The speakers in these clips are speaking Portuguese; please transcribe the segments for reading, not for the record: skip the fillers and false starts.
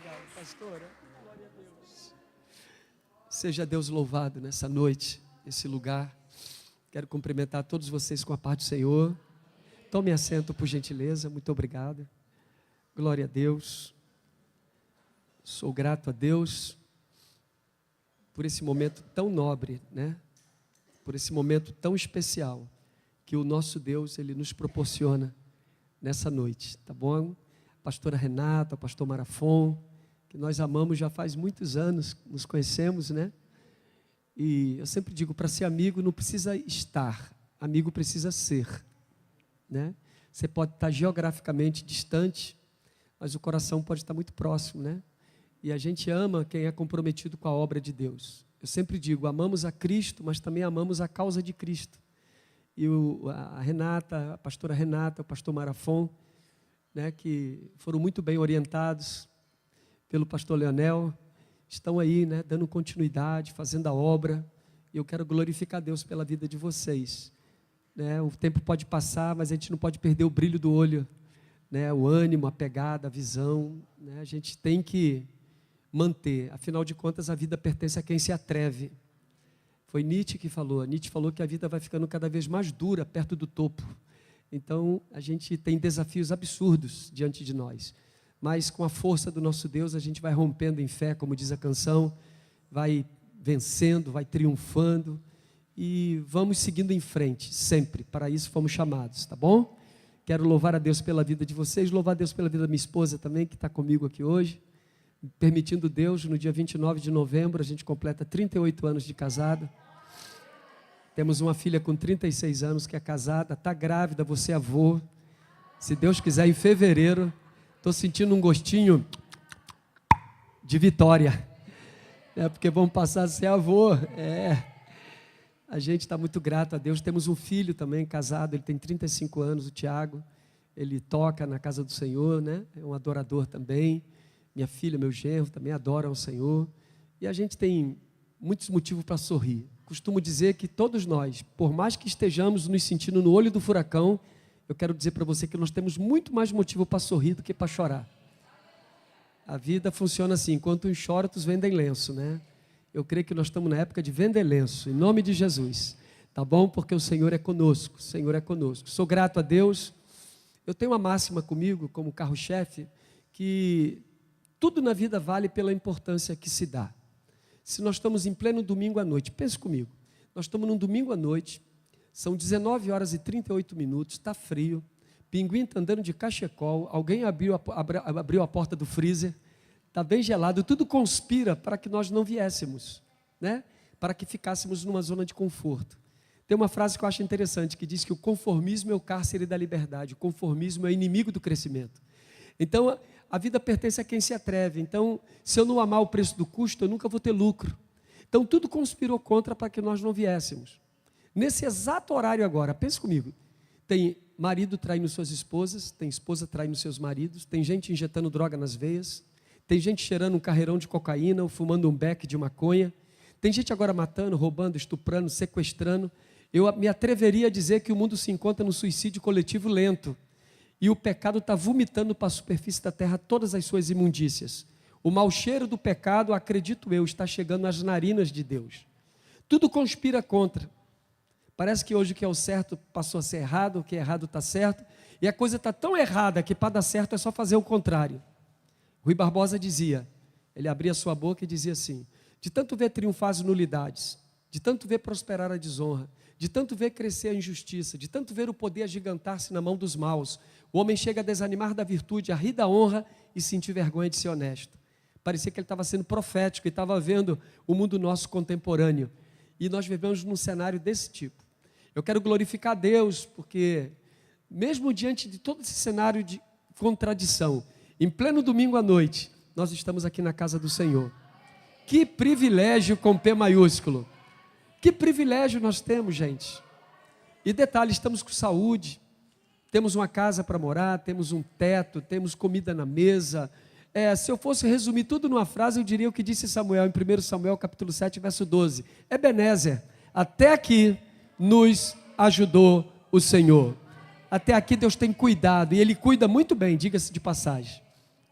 obrigado, pastora. Glória a Deus. Seja Deus louvado nessa noite, nesse lugar. Quero cumprimentar todos vocês com a paz do Senhor. Tome assento, por gentileza. Muito obrigado. Glória a Deus. Sou grato a Deus por esse momento tão nobre, né? Por esse momento tão especial que o nosso Deus, Ele nos proporciona nessa noite, tá bom? A pastora Renata, o pastor Marafon, que nós amamos já faz muitos anos, nos conhecemos, né? E eu sempre digo, para ser amigo não precisa estar, amigo precisa ser, né? Você pode estar geograficamente distante, mas o coração pode estar muito próximo, né? E a gente ama quem é comprometido com a obra de Deus. Eu sempre digo, amamos a Cristo, mas também amamos a causa de Cristo. E a Renata, a pastora Renata, o pastor Marafon, né, que foram muito bem orientados pelo pastor Leonel, estão aí, né, dando continuidade, fazendo a obra, e eu quero glorificar Deus pela vida de vocês, né? O tempo pode passar, mas a gente não pode perder o brilho do olho, né, o ânimo, a pegada, a visão, né? A gente tem que manter, afinal de contas a vida pertence a quem se atreve. Foi Nietzsche que falou, Nietzsche falou que a vida vai ficando cada vez mais dura perto do topo. Então, a gente tem desafios absurdos diante de nós. Mas com a força do nosso Deus, a gente vai rompendo em fé, como diz a canção, vai vencendo, vai triunfando e vamos seguindo em frente, sempre. Para isso fomos chamados, tá bom? Quero louvar a Deus pela vida de vocês, louvar a Deus pela vida da minha esposa também, que está comigo aqui hoje. Permitindo Deus, no dia 29 de novembro, a gente completa 38 anos de casado. Temos uma filha com 36 anos que é casada, está grávida, você é avô. Se Deus quiser, em fevereiro, estou sentindo um gostinho de vitória. Porque vamos passar a ser avô. A gente está muito grato a Deus. Temos um filho também casado, ele tem 35 anos, o Tiago. Ele toca na casa do Senhor, né? É um adorador também. Minha filha, meu genro, também adoram o Senhor. E a gente tem muitos motivos para sorrir. Costumo dizer que todos nós, por mais que estejamos nos sentindo no olho do furacão, eu quero dizer para você que nós temos muito mais motivo para sorrir do que para chorar. A vida funciona assim, enquanto uns choram, outros vendem lenço, né? Eu creio que nós estamos na época de vender lenço, em nome de Jesus. Tá bom? Porque o Senhor é conosco, o Senhor é conosco. Sou grato a Deus. Eu tenho uma máxima comigo, como carro-chefe, que tudo na vida vale pela importância que se dá. Se nós estamos em pleno domingo à noite, pense comigo, nós estamos num domingo à noite, são 19 horas e 38 minutos, está frio, pinguim está andando de cachecol, alguém abriu a porta do freezer, está bem gelado, tudo conspira para que nós não viéssemos, né? Para que ficássemos numa zona de conforto. Tem uma frase que eu acho interessante, que diz que o conformismo é o cárcere da liberdade, o conformismo é inimigo do crescimento. Então, a vida pertence a quem se atreve. Então, se eu não amar o preço do custo, eu nunca vou ter lucro. Então, tudo conspirou contra para que nós não viéssemos. Nesse exato horário agora, pense comigo, tem marido traindo suas esposas, tem esposa traindo seus maridos, tem gente injetando droga nas veias, tem gente cheirando um carreirão de cocaína ou fumando um beck de maconha, tem gente agora matando, roubando, estuprando, sequestrando. Eu me atreveria a dizer que o mundo se encontra no suicídio coletivo lento. E o pecado está vomitando para a superfície da terra todas as suas imundícias. O mau cheiro do pecado, acredito eu, está chegando às narinas de Deus. Tudo conspira contra. Parece que hoje o que é o certo passou a ser errado, o que é errado está certo. E a coisa está tão errada que para dar certo é só fazer o contrário. Rui Barbosa dizia, ele abria sua boca e dizia assim, de tanto ver triunfar as nulidades, de tanto ver prosperar a desonra, de tanto ver crescer a injustiça, de tanto ver o poder agigantar-se na mão dos maus, o homem chega a desanimar da virtude, a rir da honra e sentir vergonha de ser honesto. Parecia que ele estava sendo profético e estava vendo o mundo nosso contemporâneo. E nós vivemos num cenário desse tipo. Eu quero glorificar a Deus, porque mesmo diante de todo esse cenário de contradição, em pleno domingo à noite, nós estamos aqui na casa do Senhor. Que privilégio com P maiúsculo. Que privilégio nós temos, gente. E detalhe, estamos com saúde, temos uma casa para morar, temos um teto, temos comida na mesa. Se eu fosse resumir tudo numa frase, eu diria o que disse Samuel em 1 Samuel capítulo 7, verso 12. Ebenezer, até aqui nos ajudou o Senhor. Até aqui Deus tem cuidado, e Ele cuida muito bem, diga-se de passagem.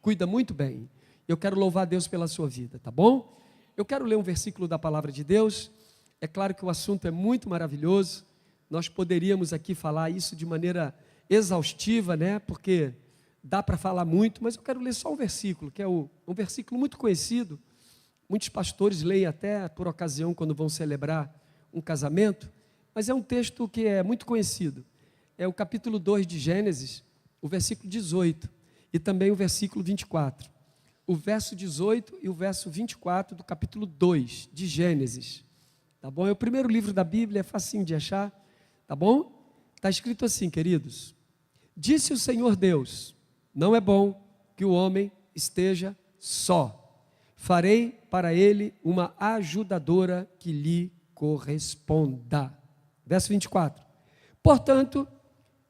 Cuida muito bem. Eu quero louvar a Deus pela sua vida, tá bom? Eu quero ler um versículo da palavra de Deus. É claro que o assunto é muito maravilhoso. Nós poderíamos aqui falar isso de maneira exaustiva, né? Porque dá para falar muito, mas eu quero ler só um versículo, que é um versículo muito conhecido. Muitos pastores leem até por ocasião quando vão celebrar um casamento, mas é um texto que é muito conhecido. É o capítulo 2 de Gênesis, o versículo 18 e também o versículo 24. O verso 18 e o verso 24 do capítulo 2 de Gênesis. Tá bom? É o primeiro livro da Bíblia, é facinho de achar, tá bom? Está escrito assim, queridos: disse o Senhor Deus, não é bom que o homem esteja só. Farei para ele uma ajudadora que lhe corresponda. Verso 24. Portanto,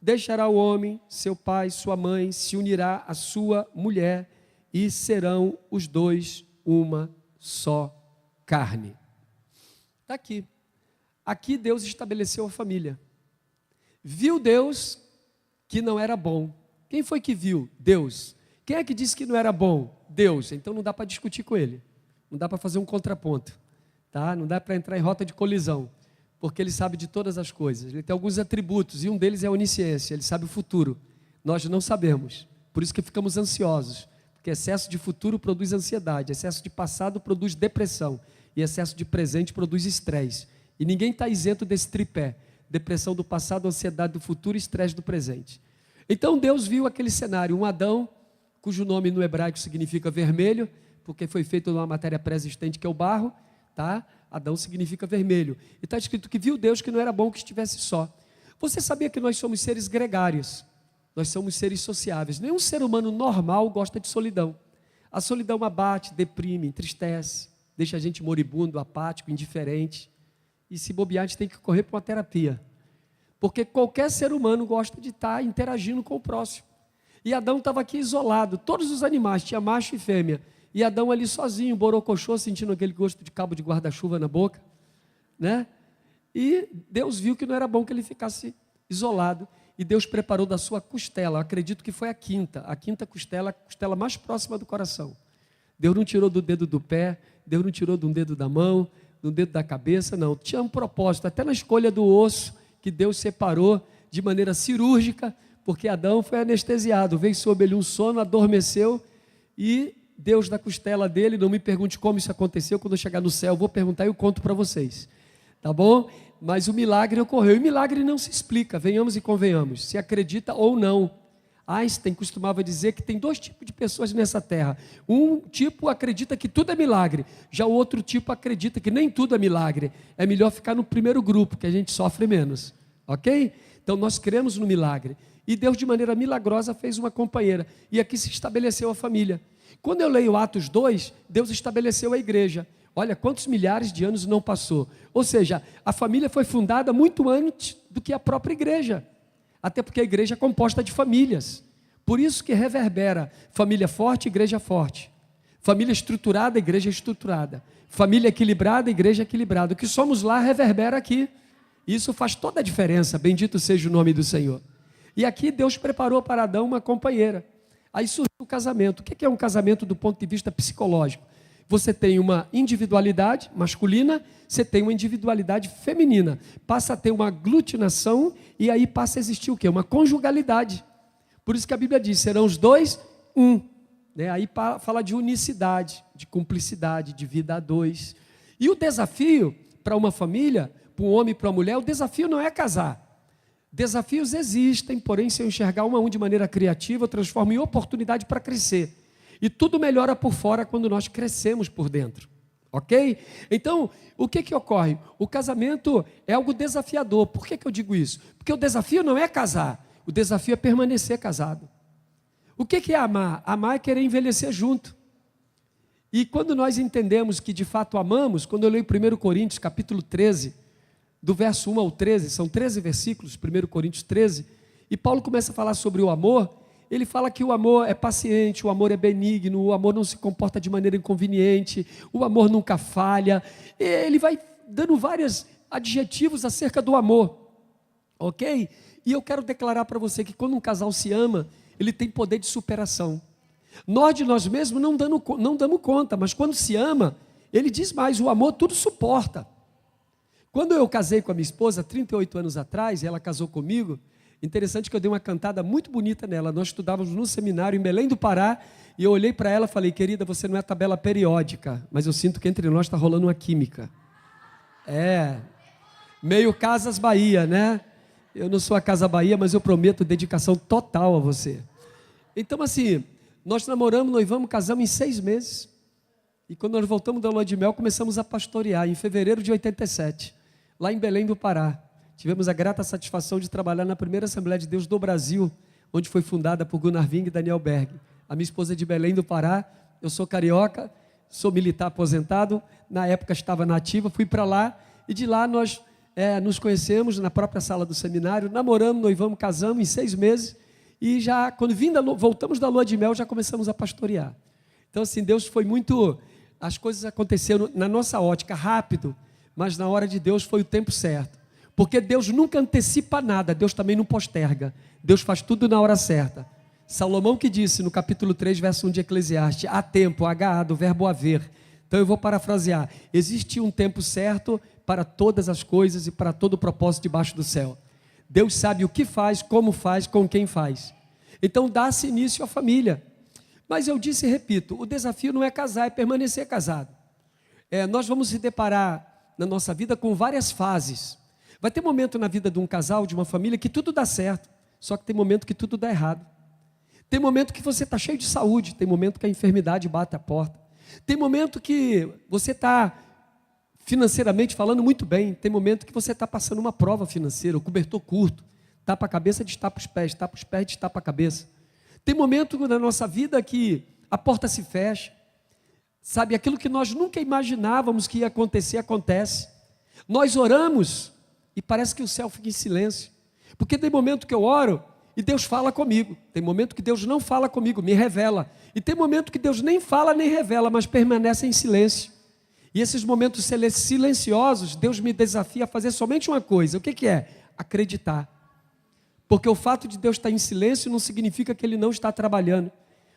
deixará o homem, seu pai, sua mãe, se unirá à sua mulher e serão os dois uma só carne. Está aqui. Aqui Deus estabeleceu a família. Viu Deus que não era bom. Quem foi que viu? Deus. Quem é que disse que não era bom? Deus. Então não dá para discutir com ele. Não dá para fazer um contraponto. Tá? Não dá para entrar em rota de colisão. Porque ele sabe de todas as coisas. Ele tem alguns atributos e um deles é a onisciência. Ele sabe o futuro. Nós não sabemos. Por isso que ficamos ansiosos. Porque excesso de futuro produz ansiedade. Excesso de passado produz depressão. E excesso de presente produz estresse. E ninguém está isento desse tripé. Depressão do passado, ansiedade do futuro e estresse do presente. Então Deus viu aquele cenário, um Adão, cujo nome no hebraico significa vermelho, porque foi feito numa matéria pré-existente que é o barro, tá? Adão significa vermelho. E está escrito que viu Deus que não era bom que estivesse só. Você sabia que nós somos seres gregários? Nós somos seres sociáveis. Nenhum ser humano normal gosta de solidão. A solidão abate, deprime, entristece, deixa a gente moribundo, apático, indiferente. E se bobear, a gente tem que correr para uma terapia. Porque qualquer ser humano gosta de estar interagindo com o próximo. E Adão estava aqui isolado. Todos os animais, tinha macho e fêmea. E Adão ali sozinho, borocochô, sentindo aquele gosto de cabo de guarda-chuva na boca. Né? E Deus viu que não era bom que ele ficasse isolado. E Deus preparou da sua costela, acredito que foi a quinta costela, a costela mais próxima do coração. Deus não tirou do dedo do pé, Deus não tirou de um dedo da mão, do dedo da cabeça, não. Tinha um propósito, até na escolha do osso, que Deus separou de maneira cirúrgica, porque Adão foi anestesiado, veio sobre ele um sono, adormeceu, e Deus da costela dele, não me pergunte como isso aconteceu, quando eu chegar no céu eu vou perguntar e eu conto para vocês, tá bom? Mas o milagre ocorreu, e o milagre não se explica, venhamos e convenhamos, se acredita ou não. Einstein costumava dizer que tem dois tipos de pessoas nessa terra. Um tipo acredita que tudo é milagre, já o outro tipo acredita que nem tudo é milagre. É melhor ficar no primeiro grupo, que a gente sofre menos, ok? Então nós cremos no milagre. E Deus de maneira milagrosa fez uma companheira. E aqui se estabeleceu a família. Quando eu leio Atos 2, Deus estabeleceu a igreja. Olha quantos milhares de anos não passou. Ou seja, a família foi fundada muito antes do que a própria igreja. Até porque a igreja é composta de famílias. Por isso que reverbera família forte, igreja forte. Família estruturada, igreja estruturada. Família equilibrada, igreja equilibrada. O que somos lá reverbera aqui. Isso faz toda a diferença, bendito seja o nome do Senhor. E aqui Deus preparou para Adão uma companheira. Aí surgiu o casamento. O que é um casamento do ponto de vista psicológico? Você tem uma individualidade masculina, você tem uma individualidade feminina. Passa a ter uma aglutinação e aí passa a existir o quê? Uma conjugalidade. Por isso que a Bíblia diz, serão os dois um. Né? Aí fala de unicidade, de cumplicidade, de vida a dois. E o desafio para uma família, para um homem e para uma mulher, o desafio não é casar. Desafios existem, porém se eu enxergar um de maneira criativa, eu transformo em oportunidade para crescer. E tudo melhora por fora quando nós crescemos por dentro, ok? Então, o que ocorre? O casamento é algo desafiador. Por que eu digo isso? Porque o desafio não é casar, o desafio é permanecer casado. O que é amar? Amar é querer envelhecer junto. E quando nós entendemos que de fato amamos, quando eu leio 1 Coríntios capítulo 13, do verso 1 ao 13, são 13 versículos, 1 Coríntios 13, e Paulo começa a falar sobre o amor. Ele fala que o amor é paciente, o amor é benigno, o amor não se comporta de maneira inconveniente, o amor nunca falha. Ele vai dando vários adjetivos acerca do amor, ok? E eu quero declarar para você que quando um casal se ama, ele tem poder de superação. Nós de nós mesmos não damos conta, mas quando se ama, ele diz mais, o amor tudo suporta. Quando eu casei com a minha esposa, 38 anos atrás, e ela casou comigo, interessante que eu dei uma cantada muito bonita nela. Nós estudávamos no seminário em Belém do Pará, e eu olhei para ela e falei, querida, você não é tabela periódica, mas eu sinto que entre nós está rolando uma química. Meio Casas Bahia, né? Eu não sou a Casa Bahia, mas eu prometo dedicação total a você. Então assim, nós namoramos, noivamos, casamos em 6 meses. E quando nós voltamos da lua de mel, começamos a pastorear, em fevereiro de 87, lá em Belém do Pará. Tivemos a grata satisfação de trabalhar na primeira Assembleia de Deus do Brasil, onde foi fundada por Gunnar Ving e Daniel Berg. A minha esposa é de Belém do Pará, eu sou carioca, sou militar aposentado, na época estava na ativa, fui para lá, e de lá nós nos conhecemos na própria sala do seminário, namoramos, noivamos, casamos em 6 meses, e já, quando voltamos da lua de mel, já começamos a pastorear. Então assim, Deus foi muito, as coisas aconteceram na nossa ótica, rápido, mas na hora de Deus foi o tempo certo, porque Deus nunca antecipa nada, Deus também não posterga, Deus faz tudo na hora certa. Salomão que disse no capítulo 3, verso 1 de Eclesiastes, há tempo, H, do verbo haver. Então eu vou parafrasear, existe um tempo certo para todas as coisas e para todo o propósito debaixo do céu. Deus sabe o que faz, como faz, com quem faz. Então dá-se início à família. Mas eu disse e repito, o desafio não é casar, é permanecer casado. Nós vamos se deparar na nossa vida com várias fases. Vai ter momento na vida de um casal, de uma família, que tudo dá certo, só que tem momento que tudo dá errado. Tem momento que você está cheio de saúde, tem momento que a enfermidade bate a porta. Tem momento que você está financeiramente falando muito bem, tem momento que você está passando uma prova financeira, o cobertor curto, tapa a cabeça, destapa os pés, destapa a cabeça. Tem momento na nossa vida que a porta se fecha, sabe, aquilo que nós nunca imaginávamos que ia acontecer, acontece. Nós oramos e parece que o céu fica em silêncio, porque tem momento que eu oro e Deus fala comigo, tem momento que Deus não fala comigo, me revela, e tem momento que Deus nem fala nem revela, mas permanece em silêncio. E esses momentos silenciosos, Deus me desafia a fazer somente uma coisa, o que é? Acreditar. Porque o fato de Deus estar em silêncio não significa que Ele não está trabalhando,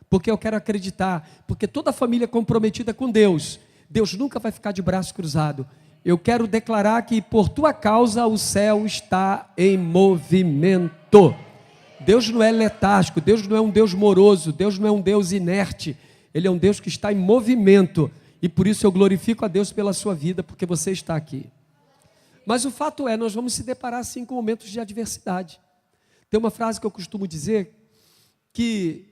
porque eu quero acreditar, porque toda família comprometida com Deus, Deus nunca vai ficar de braço cruzado. Eu quero declarar que por tua causa o céu está em movimento. Deus não é letárgico, Deus não é um Deus moroso, Deus não é um Deus inerte, Ele é um Deus que está em movimento, e por isso eu glorifico a Deus pela sua vida, porque você está aqui. Mas o fato é, nós vamos se deparar sim com momentos de adversidade. Tem uma frase que eu costumo dizer, que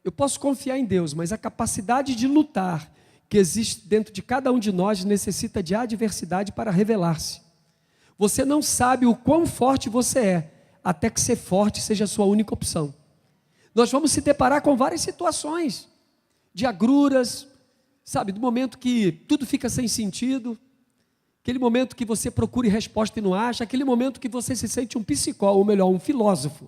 eu posso confiar em Deus, mas a capacidade de lutar que existe dentro de cada um de nós necessita de adversidade para revelar-se. Você não sabe o quão forte você é, até que ser forte seja a sua única opção. Nós vamos se deparar com várias situações, de agruras, sabe, do momento que tudo fica sem sentido, aquele momento que você procura resposta e não acha, aquele momento que você se sente um psicólogo, ou melhor, um filósofo.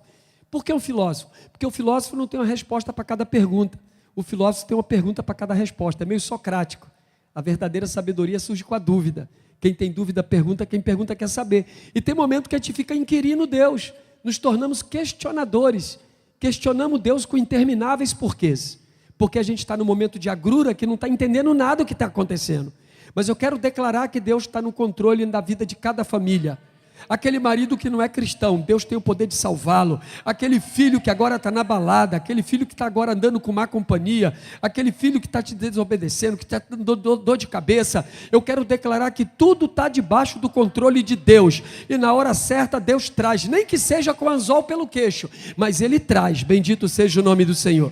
Por que um filósofo? Porque o filósofo não tem uma resposta para cada pergunta, o filósofo tem uma pergunta para cada resposta, é meio socrático. A verdadeira sabedoria surge com a dúvida. Quem tem dúvida pergunta, quem pergunta quer saber. E tem momento que a gente fica inquirindo Deus, nos tornamos questionadores, questionamos Deus com intermináveis porquês, porque a gente está no momento de agrura que não está entendendo nada do que está acontecendo. Mas eu quero declarar que Deus está no controle da vida de cada família. Aquele marido que não é cristão, Deus tem o poder de salvá-lo. Aquele filho que agora está na balada, aquele filho que está agora andando com má companhia, aquele filho que está te desobedecendo, que está dando dor de cabeça. Eu quero declarar que tudo está debaixo do controle de Deus. E na hora certa Deus traz, nem que seja com anzol pelo queixo, mas Ele traz, bendito seja o nome do Senhor.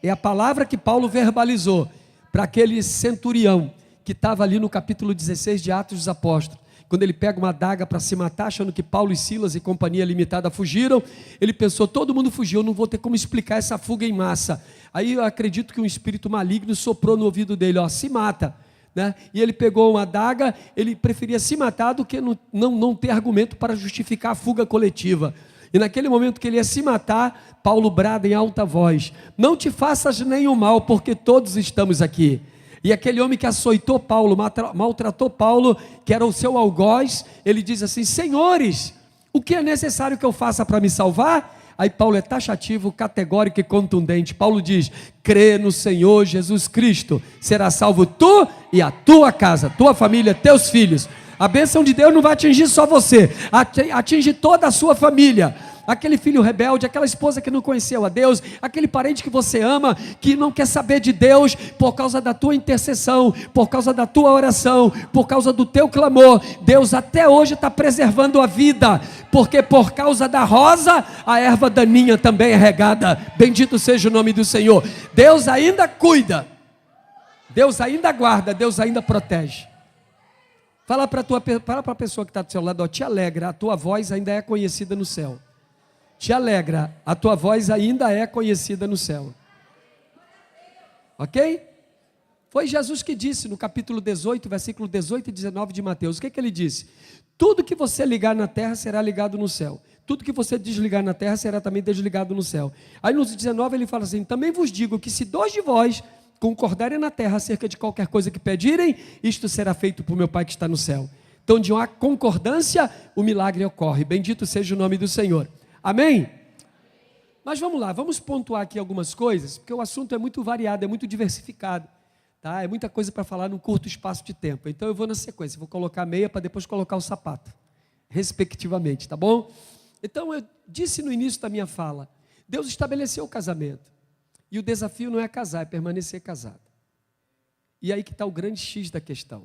É a palavra que Paulo verbalizou para aquele centurião que estava ali no capítulo 16 de Atos dos Apóstolos. Quando ele pega uma adaga para se matar, achando que Paulo e Silas e companhia limitada fugiram, ele pensou, todo mundo fugiu, eu não vou ter como explicar essa fuga em massa. Aí eu acredito que um espírito maligno soprou no ouvido dele, se mata. Né? E ele pegou uma adaga, ele preferia se matar do que não ter argumento para justificar a fuga coletiva. E naquele momento que ele ia se matar, Paulo brada em alta voz, não te faças nenhum mal, porque todos estamos aqui. E aquele homem que açoitou Paulo, maltratou Paulo, que era o seu algoz, ele diz assim, senhores, o que é necessário que eu faça para me salvar? Aí Paulo é taxativo, categórico e contundente. Paulo diz: crê no Senhor Jesus Cristo, será salvo tu e a tua casa, tua família, teus filhos. A bênção de Deus não vai atingir só você, atinge toda a sua família. Aquele filho rebelde, aquela esposa que não conheceu a Deus, aquele parente que você ama, que não quer saber de Deus, por causa da tua intercessão, por causa da tua oração, por causa do teu clamor, Deus até hoje está preservando a vida, porque por causa da rosa, a erva daninha também é regada. Bendito seja o nome do Senhor. Deus ainda cuida, Deus ainda guarda, Deus ainda protege. Fala para a pessoa que está do seu lado, ó, te alegra, a tua voz ainda é conhecida no céu. Te alegra, a tua voz ainda é conhecida no céu. Ok? Foi Jesus que disse no capítulo 18, versículo 18 e 19 de Mateus. O que ele disse? Tudo que você ligar na terra será ligado no céu. Tudo que você desligar na terra será também desligado no céu. Aí no 19 ele fala assim: também vos digo que se 2 de vós concordarem na terra acerca de qualquer coisa que pedirem, isto será feito por meu Pai que está no céu. Então, de uma concordância, o milagre ocorre. Bendito seja o nome do Senhor. Amém? Mas vamos lá, vamos pontuar aqui algumas coisas, porque o assunto é muito variado, é muito diversificado, tá? É muita coisa para falar num curto espaço de tempo. Então eu vou na sequência, vou colocar a meia para depois colocar o sapato, respectivamente, tá bom? Então eu disse no início da minha fala, Deus estabeleceu o casamento, e o desafio não é casar, é permanecer casado. E aí que está o grande X da questão.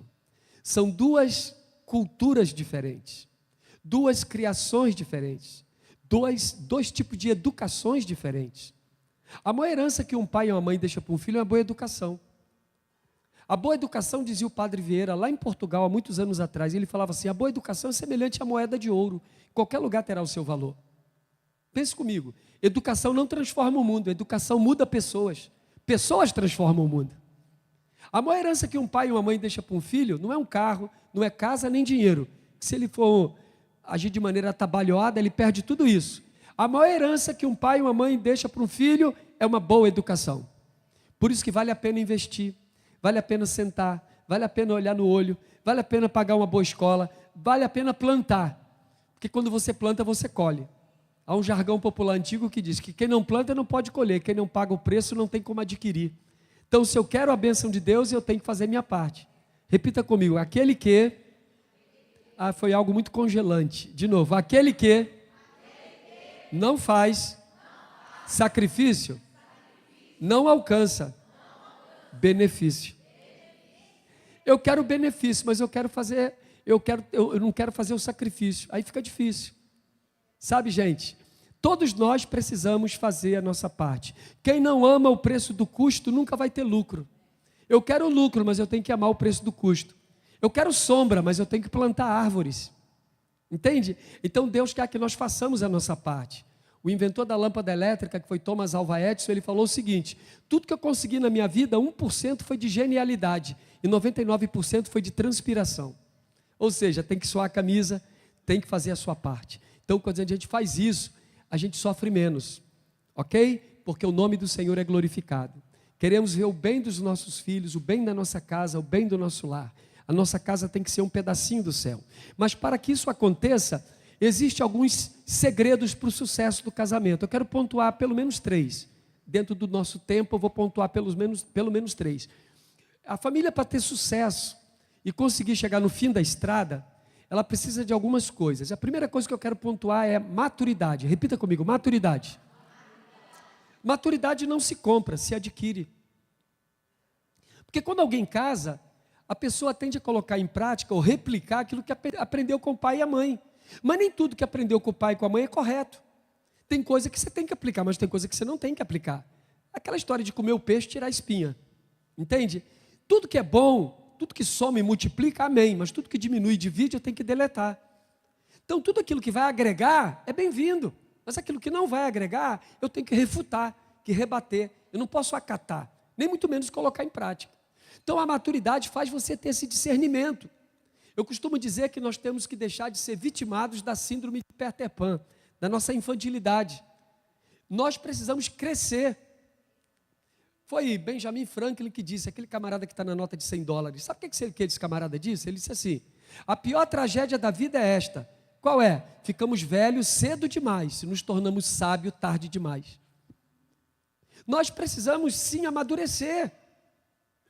São 2 culturas diferentes, 2 criações diferentes, dois tipos de educações diferentes. A maior herança que um pai e uma mãe deixam para um filho é uma boa educação. A boa educação, dizia o padre Vieira, lá em Portugal, há muitos anos atrás, ele falava assim: a boa educação é semelhante à moeda de ouro, em qualquer lugar terá o seu valor. Pense comigo, educação não transforma o mundo, educação muda pessoas, pessoas transformam o mundo. A maior herança que um pai e uma mãe deixam para um filho não é um carro, não é casa nem dinheiro. Se ele for agir de maneira atabalhoada, ele perde tudo isso. A maior herança que um pai e uma mãe deixa para um filho é uma boa educação. Por isso que vale a pena investir, vale a pena sentar, vale a pena olhar no olho, vale a pena pagar uma boa escola, vale a pena plantar, porque quando você planta, você colhe. Há um jargão popular antigo que diz que quem não planta não pode colher, quem não paga o preço não tem como adquirir. Então, se eu quero a bênção de Deus, eu tenho que fazer minha parte. Repita comigo: aquele que... foi algo muito congelante. De novo, aquele que não faz sacrifício, não alcança benefício. Eu quero benefício, mas eu não quero fazer o sacrifício. Aí fica difícil. Sabe, gente, todos nós precisamos fazer a nossa parte. Quem não ama o preço do custo nunca vai ter lucro. Eu quero lucro, mas eu tenho que amar o preço do custo. Eu quero sombra, mas eu tenho que plantar árvores. Entende? Então Deus quer que nós façamos a nossa parte. O inventor da lâmpada elétrica, que foi Thomas Alva Edison, ele falou o seguinte: tudo que eu consegui na minha vida, 1% foi de genialidade e 99% foi de transpiração. Ou seja, tem que suar a camisa, tem que fazer a sua parte. Então, quando a gente faz isso, a gente sofre menos, ok? Porque o nome do Senhor é glorificado. Queremos ver o bem dos nossos filhos, o bem da nossa casa, o bem do nosso lar. A nossa casa tem que ser um pedacinho do céu. Mas para que isso aconteça, existem alguns segredos para o sucesso do casamento. Eu quero pontuar pelo menos 3. Dentro do nosso tempo, eu vou pontuar pelo menos 3. A família, para ter sucesso e conseguir chegar no fim da estrada, ela precisa de algumas coisas. A primeira coisa que eu quero pontuar é maturidade. Repita comigo: maturidade. Maturidade não se compra, se adquire. Porque quando alguém casa, a pessoa tende a colocar em prática ou replicar aquilo que aprendeu com o pai e a mãe. Mas nem tudo que aprendeu com o pai e com a mãe é correto. Tem coisa que você tem que aplicar, mas tem coisa que você não tem que aplicar. Aquela história de comer o peixe e tirar a espinha. Entende? Tudo que é bom, tudo que soma e multiplica, amém. Mas tudo que diminui e divide, eu tenho que deletar. Então, tudo aquilo que vai agregar é bem-vindo. Mas aquilo que não vai agregar, eu tenho que refutar, que rebater. Eu não posso acatar, nem muito menos colocar em prática. Então a maturidade faz você ter esse discernimento. Eu costumo dizer que nós temos que deixar de ser vitimados da síndrome de Peter Pan, da nossa infantilidade. Nós precisamos crescer. Foi Benjamin Franklin que disse, aquele camarada que está na nota de $100. Sabe o que esse camarada disse? Ele disse assim: a pior tragédia da vida é esta: Qual é? Ficamos velhos cedo demais e nos tornamos sábios tarde demais. Nós precisamos sim amadurecer.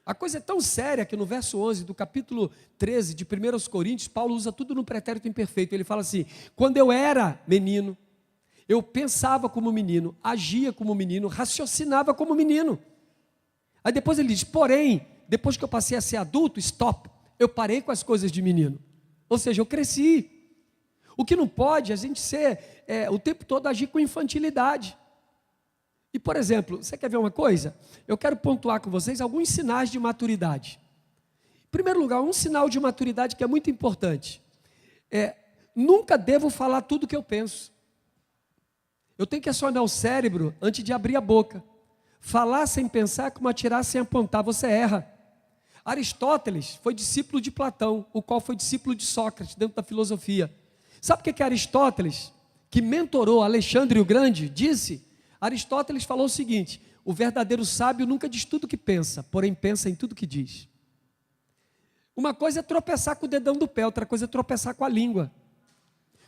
A coisa é tão séria que no verso 11 do capítulo 13 de 1 Coríntios, Paulo usa tudo no pretérito imperfeito. Ele fala assim: quando eu era menino, eu pensava como menino, agia como menino, raciocinava como menino. Aí depois ele diz: porém, depois que eu passei a ser adulto, stop, eu parei com as coisas de menino. Ou seja, eu cresci. O que não pode é a gente ser, o tempo todo agir com infantilidade. E, por exemplo, você quer ver uma coisa? Eu quero pontuar com vocês alguns sinais de maturidade. Em primeiro lugar, um sinal de maturidade que é muito importante. Nunca devo falar tudo o que eu penso. Eu tenho que acionar o cérebro antes de abrir a boca. Falar sem pensar é como atirar sem apontar, você erra. Aristóteles foi discípulo de Platão, o qual foi discípulo de Sócrates, dentro da filosofia. Sabe o que Aristóteles, que mentorou Alexandre o Grande, disse? Aristóteles falou o seguinte: o verdadeiro sábio nunca diz tudo o que pensa, porém pensa em tudo o que diz. Uma coisa é tropeçar com o dedão do pé, outra coisa é tropeçar com a língua.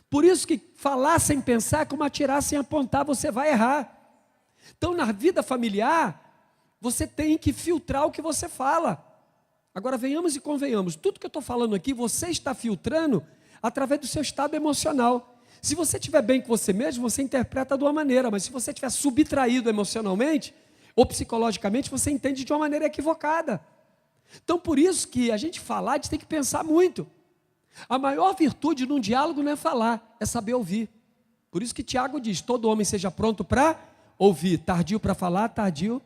Por isso que falar sem pensar é como atirar sem apontar, você vai errar. Então, na vida familiar, você tem que filtrar o que você fala. Agora, venhamos e convenhamos, tudo que eu estou falando aqui, você está filtrando através do seu estado emocional. Se você estiver bem com você mesmo, você interpreta de uma maneira, mas se você estiver subtraído emocionalmente ou psicologicamente, você entende de uma maneira equivocada. Então, por isso que a gente falar, a gente tem que pensar muito. A maior virtude num diálogo não é falar, é saber ouvir. Por isso que Tiago diz: todo homem seja pronto para ouvir, tardio para falar, tardio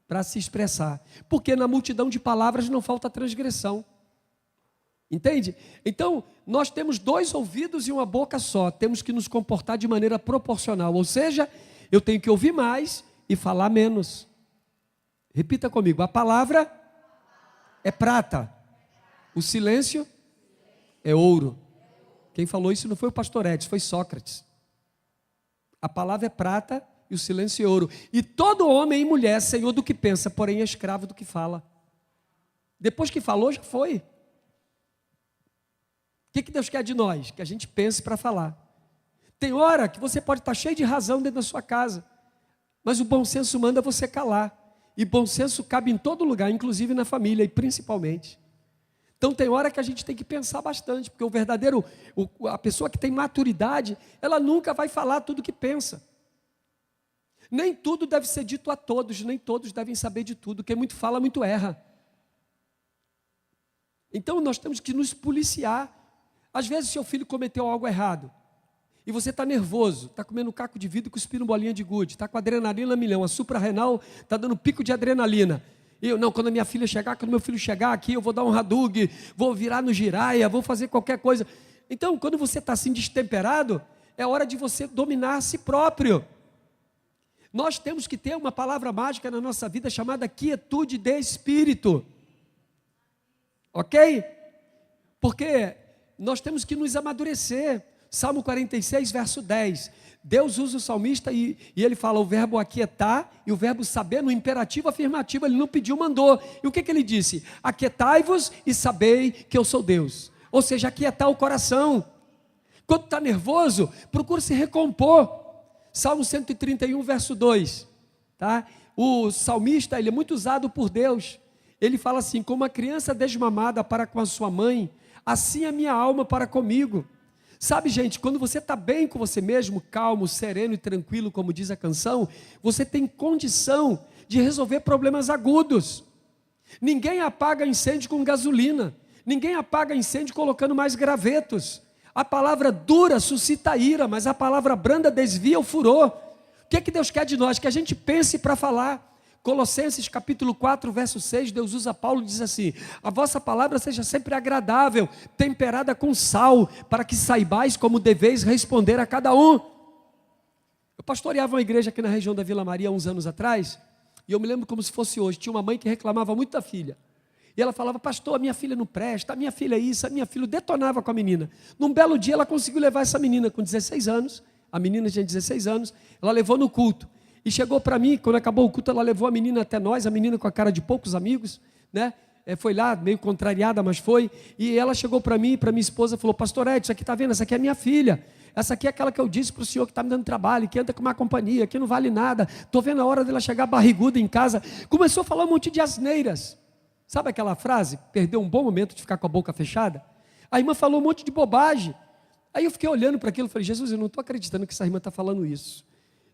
para se expressar. Porque na multidão de palavras não falta transgressão. Entende? Então, nós temos 2 ouvidos e uma boca só. Temos que nos comportar de maneira proporcional. Ou seja, eu tenho que ouvir mais e falar menos. Repita comigo: a palavra é prata, o silêncio é ouro. Quem falou isso não foi o pastor Edson, foi Sócrates. A palavra é prata e o silêncio é ouro. E todo homem e mulher é senhor do que pensa, porém é escravo do que fala. Depois que falou, já foi. O que Deus quer de nós? Que a gente pense para falar. Tem hora que você pode estar cheio de razão dentro da sua casa, mas o bom senso manda você calar. E bom senso cabe em todo lugar, inclusive na família e principalmente. Então tem hora que a gente tem que pensar bastante, porque a pessoa que tem maturidade, ela nunca vai falar tudo o que pensa. Nem tudo deve ser dito a todos, nem todos devem saber de tudo. Quem muito fala, muito erra. Então nós temos que nos policiar. Às vezes seu filho cometeu algo errado, e você está nervoso, está comendo caco de vidro e cuspindo bolinha de gude, está com adrenalina a milhão, a suprarrenal está dando pico de adrenalina. Quando a minha filha chegar, quando meu filho chegar aqui, eu vou dar um Hadug, vou virar no giraia, vou fazer qualquer coisa. Então, quando você está assim destemperado, é hora de você dominar a si próprio. Nós temos que ter uma palavra mágica na nossa vida chamada quietude de espírito. Ok? Porque nós temos que nos amadurecer. Salmo 46, verso 10. Deus usa o salmista e ele fala o verbo aquietar e o verbo saber no imperativo afirmativo. Ele não pediu, mandou. E o que ele disse? Aquietai-vos e sabei que eu sou Deus. Ou seja, aquietar o coração. Quando está nervoso, procura se recompor. Salmo 131, verso 2. Tá? O salmista, ele é muito usado por Deus. Ele fala assim: como a criança desmamada para com a sua mãe, assim a minha alma para comigo. Sabe, gente, quando você está bem com você mesmo, calmo, sereno e tranquilo, como diz a canção, você tem condição de resolver problemas agudos. Ninguém apaga incêndio com gasolina. Ninguém apaga incêndio colocando mais gravetos. A palavra dura suscita ira, mas a palavra branda desvia o furor. O que Deus quer de nós? Que a gente pense para falar. Colossenses capítulo 4, verso 6, Deus usa Paulo e diz assim: a vossa palavra seja sempre agradável, temperada com sal, para que saibais como deveis responder a cada um. Eu pastoreava uma igreja aqui na região da Vila Maria uns anos atrás, e eu me lembro como se fosse hoje. Tinha uma mãe que reclamava muito da filha, e ela falava: pastor, a minha filha não presta, a minha filha é isso, a minha filha detonava com a menina. Num belo dia ela conseguiu levar essa menina com 16 anos, a menina tinha 16 anos, ela levou no culto. E chegou para mim, quando acabou o culto, ela levou a menina até nós, a menina com a cara de poucos amigos, né? Foi lá, meio contrariada, mas foi. E ela chegou para mim, para minha esposa, e falou: pastor Ed, isso aqui está vendo? Essa aqui é minha filha. Essa aqui é aquela que eu disse para o senhor que está me dando trabalho, que anda com uma companhia, que não vale nada. Estou vendo a hora dela chegar barriguda em casa. Começou a falar um monte de asneiras. Sabe aquela frase? Perdeu um bom momento de ficar com a boca fechada? A irmã falou um monte de bobagem. Aí eu fiquei olhando para aquilo e falei: Jesus, eu não estou acreditando que essa irmã está falando isso.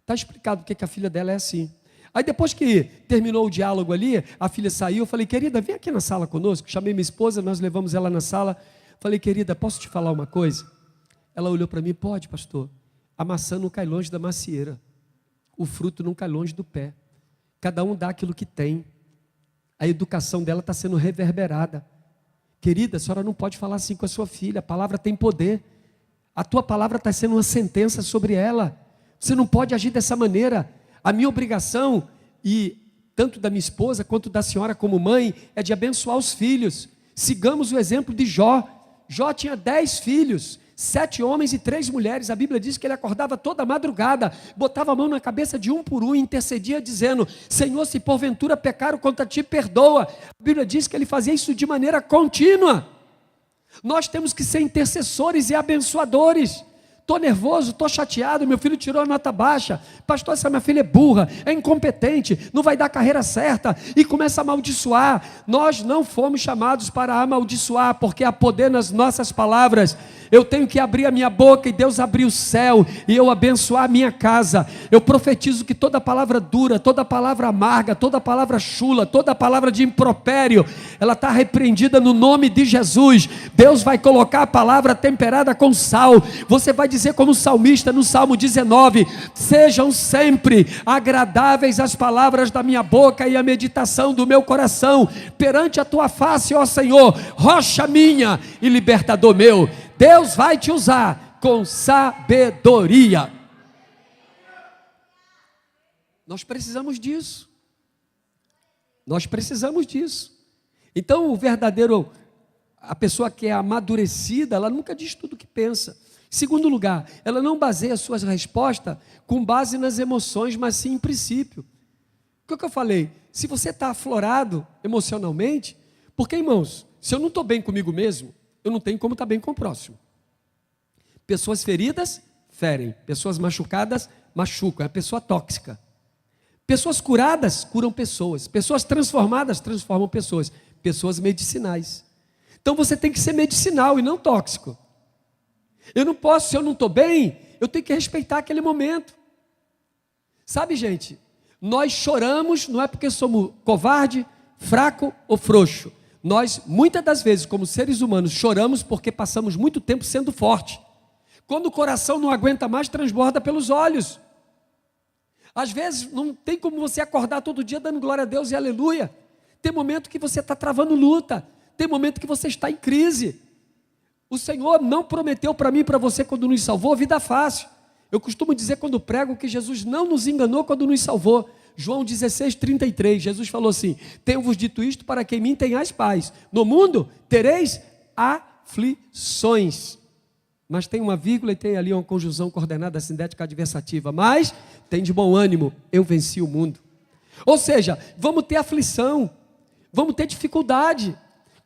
Está explicado porque que a filha dela é assim. Aí depois que terminou o diálogo ali, a filha saiu, eu falei: querida, vem aqui na sala conosco. Chamei minha esposa, nós levamos ela na sala. Falei: querida, posso te falar uma coisa? Ela olhou para mim: pode, pastor. A maçã não cai longe da macieira. O fruto não cai longe do pé. Cada um dá aquilo que tem. A educação dela está sendo reverberada. Querida, a senhora não pode falar assim com a sua filha. A palavra tem poder. A tua palavra está sendo uma sentença sobre ela. Você não pode agir dessa maneira. A minha obrigação, e tanto da minha esposa quanto da senhora como mãe, é de abençoar os filhos. Sigamos o exemplo de Jó. Jó tinha 10 filhos, 7 homens e 3 mulheres. A Bíblia diz que ele acordava toda madrugada, botava a mão na cabeça de um por um e intercedia dizendo: Senhor, se porventura pecaram contra ti, perdoa. A Bíblia diz que ele fazia isso de maneira contínua. Nós temos que ser intercessores e abençoadores. Estou nervoso, estou chateado, meu filho tirou a nota baixa. Pastor, essa minha filha é burra, é incompetente, não vai dar a carreira certa. E começa a amaldiçoar. Nós não fomos chamados para amaldiçoar, porque há poder nas nossas palavras. Eu tenho que abrir a minha boca e Deus abrir o céu e eu abençoar a minha casa. Eu profetizo que toda palavra dura, toda palavra amarga, toda palavra chula, toda palavra de impropério, ela está repreendida no nome de Jesus. Deus vai colocar a palavra temperada com sal. Você vai dizer como o salmista no Salmo 19: sejam sempre agradáveis as palavras da minha boca e a meditação do meu coração perante a tua face, ó Senhor, rocha minha e libertador meu. Deus vai te usar com sabedoria. Nós precisamos disso. Nós precisamos disso. Então, a pessoa que é amadurecida, ela nunca diz tudo o que pensa. Segundo lugar, ela não baseia suas respostas com base nas emoções, mas sim em princípio. O que eu falei? Se você está aflorado emocionalmente, porque, irmãos, se eu não estou bem comigo mesmo, eu não tenho como estar bem com o próximo. Pessoas feridas, ferem. Pessoas machucadas, machucam. É a pessoa tóxica. Pessoas curadas, curam pessoas. Pessoas transformadas, transformam pessoas. Pessoas medicinais. Então você tem que ser medicinal e não tóxico. Eu não posso, se eu não estou bem, eu tenho que respeitar aquele momento. Sabe, gente, nós choramos, não é porque somos covarde, fraco ou frouxo. Nós, muitas das vezes, como seres humanos, choramos porque passamos muito tempo sendo forte. Quando o coração não aguenta mais, transborda pelos olhos. Às vezes, não tem como você acordar todo dia dando glória a Deus e aleluia. Tem momento que você está travando luta. Tem momento que você está em crise. O Senhor não prometeu para mim e para você, quando nos salvou, vida fácil. Eu costumo dizer quando prego que Jesus não nos enganou quando nos salvou. João 16:33, Jesus falou assim: tenho-vos dito isto para que em mim tenhais paz. No mundo tereis aflições. Mas tem uma vírgula e tem ali uma conjunção coordenada sintética adversativa. Mas tem de bom ânimo, eu venci o mundo. Ou seja, vamos ter aflição, vamos ter dificuldade.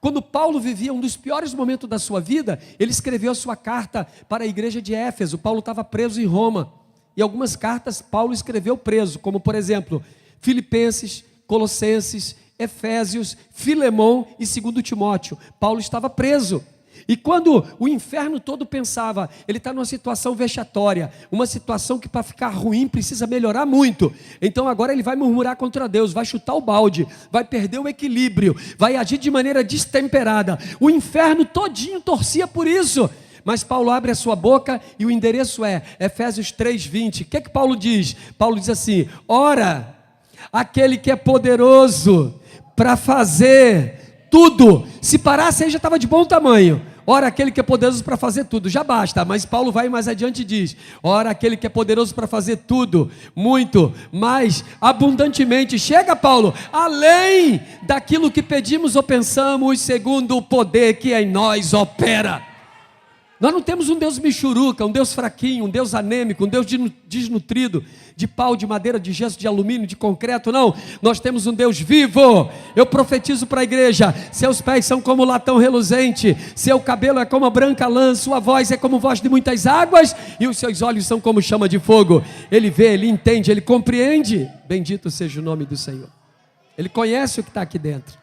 Quando Paulo vivia um dos piores momentos da sua vida, ele escreveu a sua carta para a igreja de Éfeso. Paulo estava preso em Roma. E algumas cartas Paulo escreveu preso, como por exemplo, Filipenses, Colossenses, Efésios, Filemão e 2 Timóteo. Paulo estava preso. E quando o inferno todo pensava, ele está numa situação vexatória, uma situação que para ficar ruim precisa melhorar muito. Então agora ele vai murmurar contra Deus, vai chutar o balde, vai perder o equilíbrio, vai agir de maneira destemperada. O inferno todinho torcia por isso. Mas Paulo abre a sua boca e o endereço é Efésios 3:20. O que é que Paulo diz? Paulo diz assim: ora, aquele que é poderoso para fazer tudo. Se parasse aí já estava de bom tamanho. Ora, aquele que é poderoso para fazer tudo, já basta. Mas Paulo vai mais adiante e diz: ora, aquele que é poderoso para fazer tudo, muito, mais abundantemente. Chega, Paulo, além daquilo que pedimos ou pensamos, segundo o poder que em nós opera. Nós não temos um Deus michuruca, um Deus fraquinho, um Deus anêmico, um Deus desnutrido, de pau, de madeira, de gesso, de alumínio, de concreto, não. Nós temos um Deus vivo. Eu profetizo para a igreja: seus pés são como latão reluzente, seu cabelo é como a branca lã, sua voz é como voz de muitas águas, e os seus olhos são como chama de fogo. Ele vê, ele entende, ele compreende. Bendito seja o nome do Senhor. Ele conhece o que está aqui dentro.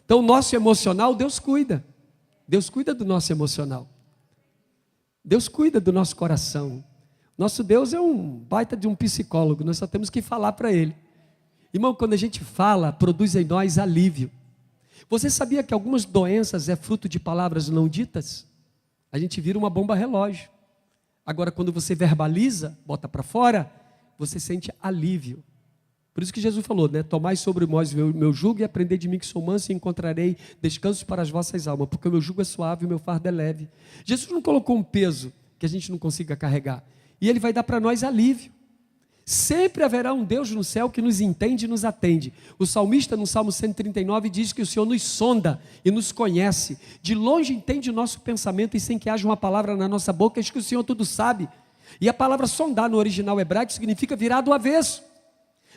Então o nosso emocional, Deus cuida. Deus cuida do nosso emocional. Deus cuida do nosso coração. Nosso Deus é um baita de um psicólogo, nós só temos que falar para Ele. Irmão, quando a gente fala, produz em nós alívio. Você sabia que algumas doenças é fruto de palavras não ditas? A gente vira uma bomba relógio. Agora, quando você verbaliza, bota para fora, você sente alívio. Por isso que Jesus falou, né? Tomai sobre vós o meu jugo e aprendei de mim que sou manso e encontrarei descanso para as vossas almas, porque o meu jugo é suave e o meu fardo é leve. Jesus não colocou um peso que a gente não consiga carregar, e Ele vai dar para nós alívio. Sempre haverá um Deus no céu que nos entende e nos atende. O salmista no Salmo 139 diz que o Senhor nos sonda e nos conhece, de longe entende o nosso pensamento, e sem que haja uma palavra na nossa boca, diz que o Senhor tudo sabe. E a palavra sondar no original hebraico significa virar do avesso.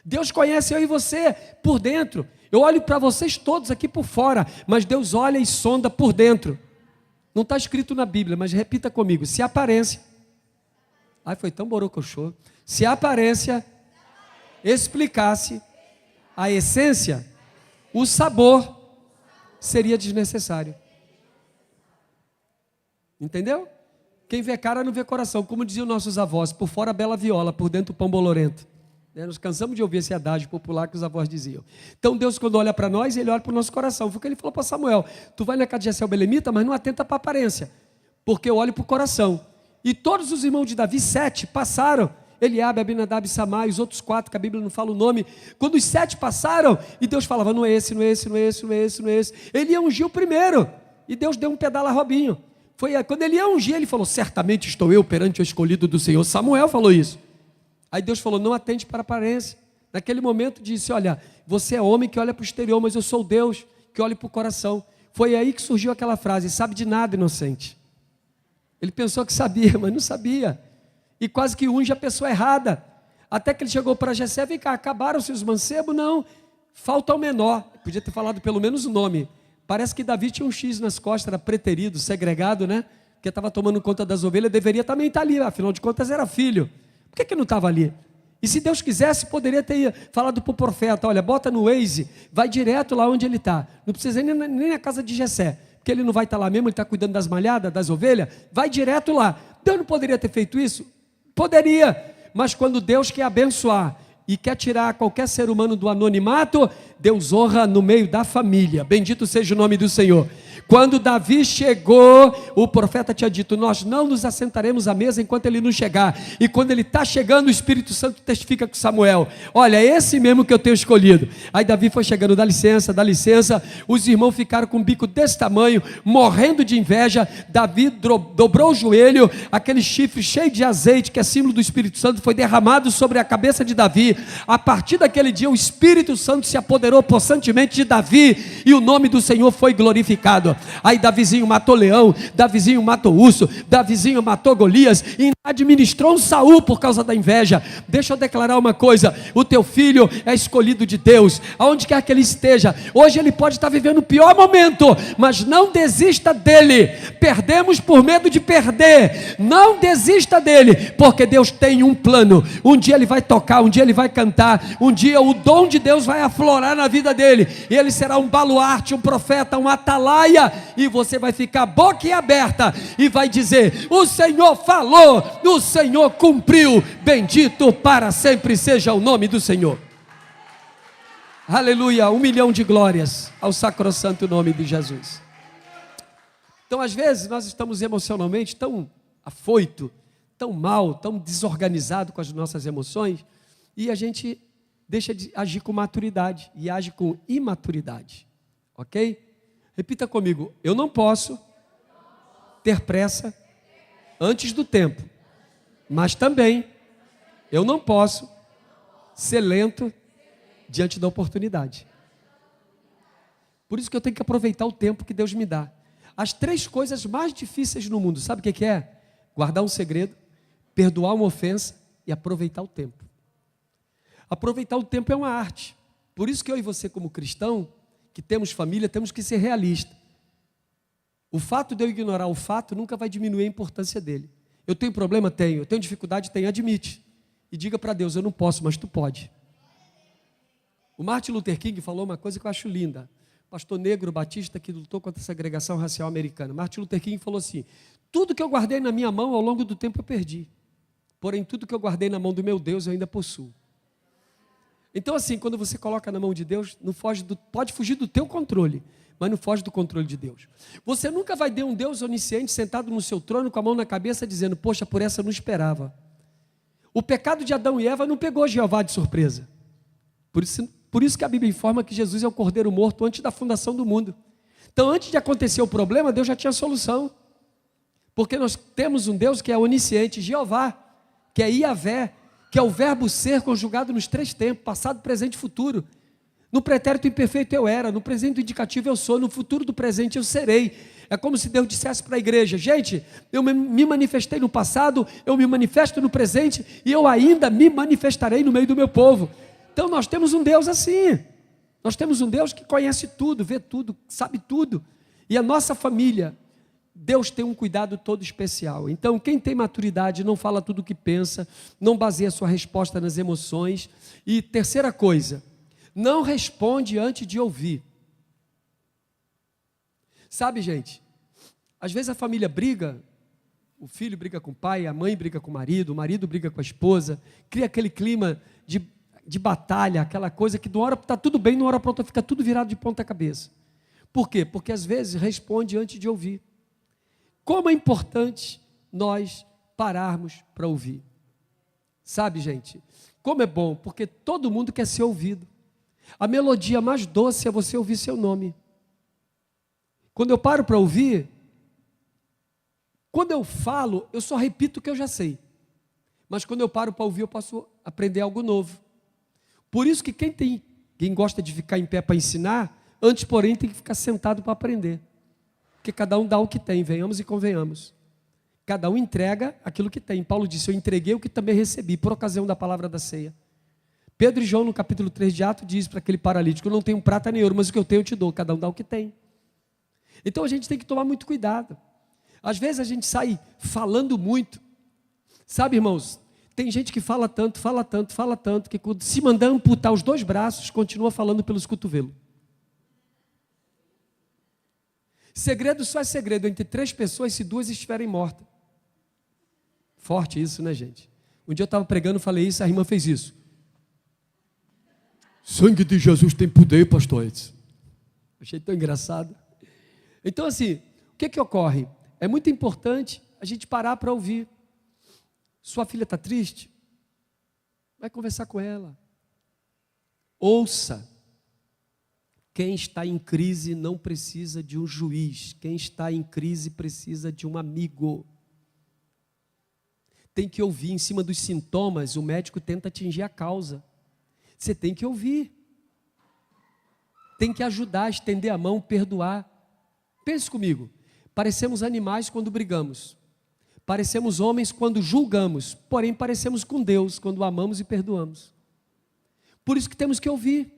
Deus conhece eu e você por dentro. Eu olho para vocês todos aqui por fora, mas Deus olha e sonda por dentro. Não está escrito na Bíblia, mas repita comigo: se a aparência, ai, foi tão borocochô, se a aparência explicasse a essência, o sabor seria desnecessário. Entendeu? Quem vê cara não vê coração, como diziam nossos avós: por fora bela viola, por dentro pão bolorento. Nós cansamos de ouvir esse adágio popular que os avós diziam. Então Deus, quando olha para nós, Ele olha para o nosso coração. Foi o que Ele falou para Samuel: tu vai na casa de Jessé o belemita, mas não atenta para a aparência, porque eu olho para o coração. E todos os irmãos de Davi, 7, passaram. Eliabe, Abinadab, Samai, os outros 4, que a Bíblia não fala o nome. Quando os 7 passaram, e Deus falava: não é esse, não é esse, não é esse, não é esse, não é esse. Ele ia ungir o primeiro, e Deus deu um pedala Robinho. Foi quando ele ia ungir, ele falou: certamente estou eu perante o escolhido do Senhor. Samuel falou isso. Aí Deus falou: não atente para a aparência. Naquele momento disse: olha, você é homem que olha para o exterior, mas eu sou Deus que olha para o coração. Foi aí que surgiu aquela frase: sabe de nada, inocente. Ele pensou que sabia, mas não sabia. E quase que unge a pessoa errada. Até que ele chegou para Jessé: vem cá, acabaram-se os mancebos? Não, falta o menor. Podia ter falado pelo menos o nome. Parece que Davi tinha um X nas costas, era preterido, segregado, né? Porque estava tomando conta das ovelhas, deveria também estar ali, afinal de contas era filho. Por que não estava ali? E se Deus quisesse, poderia ter falado para o profeta: olha, bota no Waze, vai direto lá onde ele está. Não precisa ir nem na casa de Jessé, porque ele não vai estar lá mesmo, ele está cuidando das malhadas, das ovelhas. Vai direto lá. Deus não poderia ter feito isso? Poderia, mas quando Deus quer abençoar e quer tirar qualquer ser humano do anonimato, Deus honra no meio da família. Bendito seja o nome do Senhor. Quando Davi chegou, o profeta tinha dito: nós não nos assentaremos à mesa enquanto ele não chegar. E quando ele está chegando, o Espírito Santo testifica com Samuel: olha, é esse mesmo que eu tenho escolhido. Aí Davi foi chegando: dá licença, dá licença. Os irmãos ficaram com um bico desse tamanho, morrendo de inveja. Davi dobrou o joelho, aquele chifre cheio de azeite, que é símbolo do Espírito Santo, foi derramado sobre a cabeça de Davi. A partir daquele dia, o Espírito Santo se apoderou possantemente de Davi, e o nome do Senhor foi glorificado. Aí Davizinho matou leão, Davizinho matou urso, Davizinho matou Golias, e administrou um Saul por causa da inveja. Deixa eu declarar uma coisa: o teu filho é escolhido de Deus, aonde quer que ele esteja. Hoje ele pode estar vivendo o pior momento, mas não desista dele. Perdemos por medo de perder. Não desista dele, porque Deus tem um plano. Um dia ele vai tocar, um dia ele vai cantar, um dia o dom de Deus vai aflorar na vida dele, e ele será um baluarte, um profeta, um atalaia, e você vai ficar boquiaberta e vai dizer: o Senhor falou, o Senhor cumpriu, bendito para sempre seja o nome do Senhor. Aleluia, 1 milhão de glórias ao sacrossanto nome de Jesus. Então às vezes nós estamos emocionalmente tão afoito, tão mal, tão desorganizado com as nossas emoções, e a gente deixa de agir com maturidade e age com imaturidade, ok? Repita comigo: eu não posso ter pressa antes do tempo, mas também eu não posso ser lento diante da oportunidade. Por isso que eu tenho que aproveitar o tempo que Deus me dá. as 3 coisas mais difíceis no mundo. Sabe o que é? Guardar um segredo, perdoar uma ofensa e aproveitar o tempo. Aproveitar o tempo é uma arte. Por isso que eu e você, como cristão, que temos família, temos que ser realistas. O fato de eu ignorar o fato nunca vai diminuir a importância dele. Eu tenho problema? Tenho. Eu tenho dificuldade? Tenho. Admite. E diga para Deus, eu não posso, mas tu pode. O Martin Luther King falou uma coisa que eu acho linda. Pastor negro batista que lutou contra essa segregação racial americana. Martin Luther King falou assim: tudo que eu guardei na minha mão ao longo do tempo eu perdi. Porém, tudo que eu guardei na mão do meu Deus eu ainda possuo. Então, assim, quando você coloca na mão de Deus, não foge pode fugir do teu controle, mas não foge do controle de Deus. Você nunca vai ver um Deus onisciente sentado no seu trono com a mão na cabeça dizendo, poxa, por essa eu não esperava. O pecado de Adão e Eva não pegou Jeová de surpresa. Por isso que a Bíblia informa que Jesus é o cordeiro morto antes da fundação do mundo. Então, antes de acontecer o problema, Deus já tinha a solução. Porque nós temos um Deus que é onisciente, Jeová, que é Iavé, que é o verbo ser conjugado nos 3 tempos, passado, presente e futuro. No pretérito imperfeito eu era, no presente indicativo eu sou, no futuro do presente eu serei. É como se Deus dissesse para a igreja, gente, eu me manifestei no passado, eu me manifesto no presente e eu ainda me manifestarei no meio do meu povo. Então nós temos um Deus assim, nós temos um Deus que conhece tudo, vê tudo, sabe tudo. E a nossa família, Deus tem um cuidado todo especial. Então, quem tem maturidade não fala tudo o que pensa, não baseia sua resposta nas emoções. E terceira coisa, não responde antes de ouvir. Sabe, gente, às vezes a família briga, o filho briga com o pai, a mãe briga com o marido briga com a esposa, cria aquele clima de batalha, aquela coisa que de uma hora está tudo bem, de uma hora para outra fica tudo virado de ponta cabeça. Por quê? Porque às vezes responde antes de ouvir. Como é importante nós pararmos para ouvir. Sabe, gente, como é bom, porque todo mundo quer ser ouvido. A melodia mais doce é você ouvir seu nome. Quando eu paro para ouvir, quando eu falo, eu só repito o que eu já sei. Mas quando eu paro para ouvir, eu posso aprender algo novo. Por isso que quem gosta de ficar em pé para ensinar, antes, porém, tem que ficar sentado para aprender. Porque cada um dá o que tem, venhamos e convenhamos. Cada um entrega aquilo que tem. Paulo disse, eu entreguei o que também recebi, por ocasião da palavra da ceia. Pedro e João, no capítulo 3 de Atos, diz para aquele paralítico, eu não tenho prata nem ouro, mas o que eu tenho eu te dou, cada um dá o que tem. Então a gente tem que tomar muito cuidado. Às vezes a gente sai falando muito. Sabe, irmãos, tem gente que fala tanto, que quando se mandar amputar os 2 braços, continua falando pelos cotovelos. Segredo só é segredo entre 3 pessoas se 2 estiverem mortas. Forte isso, né, gente? Um dia eu estava pregando, falei isso, a irmã fez isso. Sangue de Jesus tem poder, pastor Edson. Achei tão engraçado. Então, assim, o que ocorre? É muito importante a gente parar para ouvir. Sua filha está triste? Vai conversar com ela. Ouça. Quem está em crise não precisa de um juiz. Quem está em crise precisa de um amigo. Tem que ouvir. Em cima dos sintomas, o médico tenta atingir a causa. Você tem que ouvir. Tem que ajudar, estender a mão, perdoar. Pense comigo. Parecemos animais quando brigamos. Parecemos homens quando julgamos. Porém, parecemos com Deus quando amamos e perdoamos. Por isso que temos que ouvir.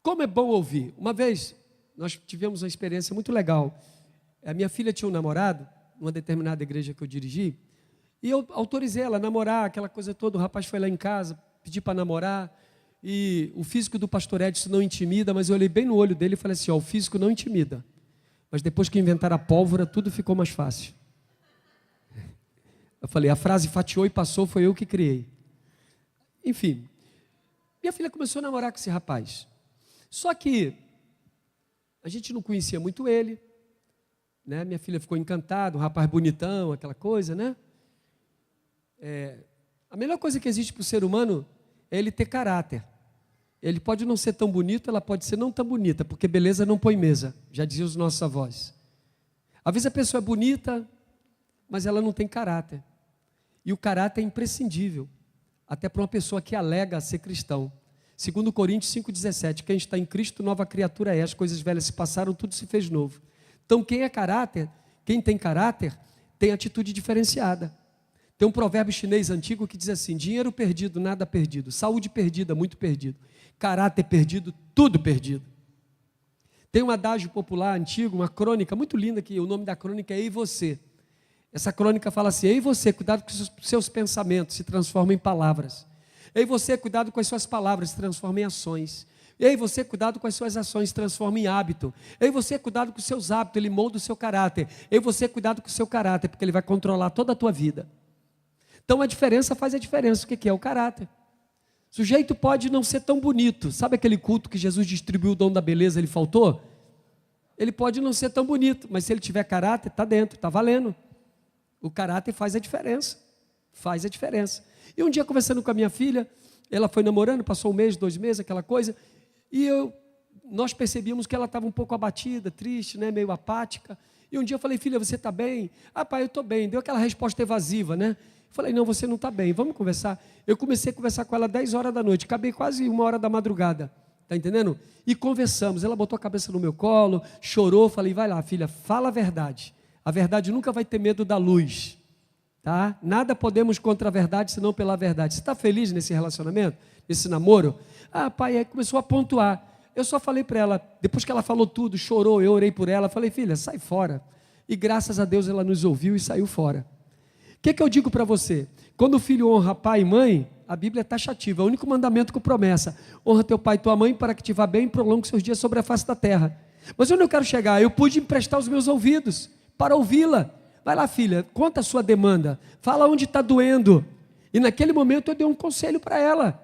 Como é bom ouvir. Uma vez, nós tivemos uma experiência muito legal. A minha filha tinha um namorado, numa determinada igreja que eu dirigi, e eu autorizei ela a namorar, aquela coisa toda. O rapaz foi lá em casa, pedi para namorar, e o físico do pastor Edson não intimida, mas eu olhei bem no olho dele e falei assim, o físico não intimida. Mas depois que inventaram a pólvora, tudo ficou mais fácil. Eu falei, a frase fatiou e passou, foi eu que criei. Enfim, minha filha começou a namorar com esse rapaz. Só que a gente não conhecia muito ele, né? Minha filha ficou encantada, um rapaz bonitão, aquela coisa, né? A melhor coisa que existe para o ser humano é ele ter caráter. Ele pode não ser tão bonito, ela pode ser não tão bonita, porque beleza não põe mesa, já diziam os nossos avós. Às vezes a pessoa é bonita, mas ela não tem caráter. E o caráter é imprescindível, até para uma pessoa que alega ser cristão. 2 Coríntios 5,17, quem está em Cristo, nova criatura é, as coisas velhas se passaram, tudo se fez novo. Então quem tem caráter, tem atitude diferenciada. Tem um provérbio chinês antigo que diz assim: dinheiro perdido, nada perdido, saúde perdida, muito perdido, caráter perdido, tudo perdido. Tem um adágio popular antigo, uma crônica muito linda, que o nome da crônica é Ei Você. Essa crônica fala assim: ei você, cuidado com os seus pensamentos, se transformam em palavras. Ei você, cuidado com as suas palavras, se transformam em ações. Ei você, cuidado com as suas ações, se transforma em hábito. Ei você, cuidado com os seus hábitos, ele molda o seu caráter. Ei você, cuidado com o seu caráter, porque ele vai controlar toda a tua vida. Então a diferença faz a diferença. O que é? O caráter. O sujeito pode não ser tão bonito. Sabe aquele culto que Jesus distribuiu o dom da beleza, ele faltou? Ele pode não ser tão bonito, mas se ele tiver caráter, está dentro, está valendo. O caráter faz a diferença. Faz a diferença. E um dia, conversando com a minha filha, ela foi namorando, passou 1 mês, 2 meses, aquela coisa, e nós percebíamos que ela estava um pouco abatida, triste, né, meio apática. E um dia eu falei: filha, você está bem? Ah, pai, eu estou bem. Deu aquela resposta evasiva, né? Eu falei: não, você não está bem, vamos conversar. Eu comecei a conversar com ela 10 horas da noite, acabei quase 1 hora da madrugada, está entendendo? E conversamos, ela botou a cabeça no meu colo, chorou, falei: vai lá, filha, fala a verdade nunca vai ter medo da luz, tá? Nada podemos contra a verdade, senão pela verdade. Você está feliz nesse relacionamento, nesse namoro? Ah, pai, aí começou a pontuar. Eu só falei para ela, depois que ela falou tudo, chorou, eu orei por ela, falei: filha, sai fora. E graças a Deus ela nos ouviu e saiu fora. O que eu digo para você? Quando o filho honra pai e mãe, a Bíblia é taxativa, é o único mandamento com promessa: honra teu pai e tua mãe para que te vá bem e prolongue seus dias sobre a face da terra. Mas onde eu quero chegar? Eu pude emprestar os meus ouvidos para ouvi-la. Vai lá, filha, conta a sua demanda, fala onde está doendo. E naquele momento eu dei um conselho para ela,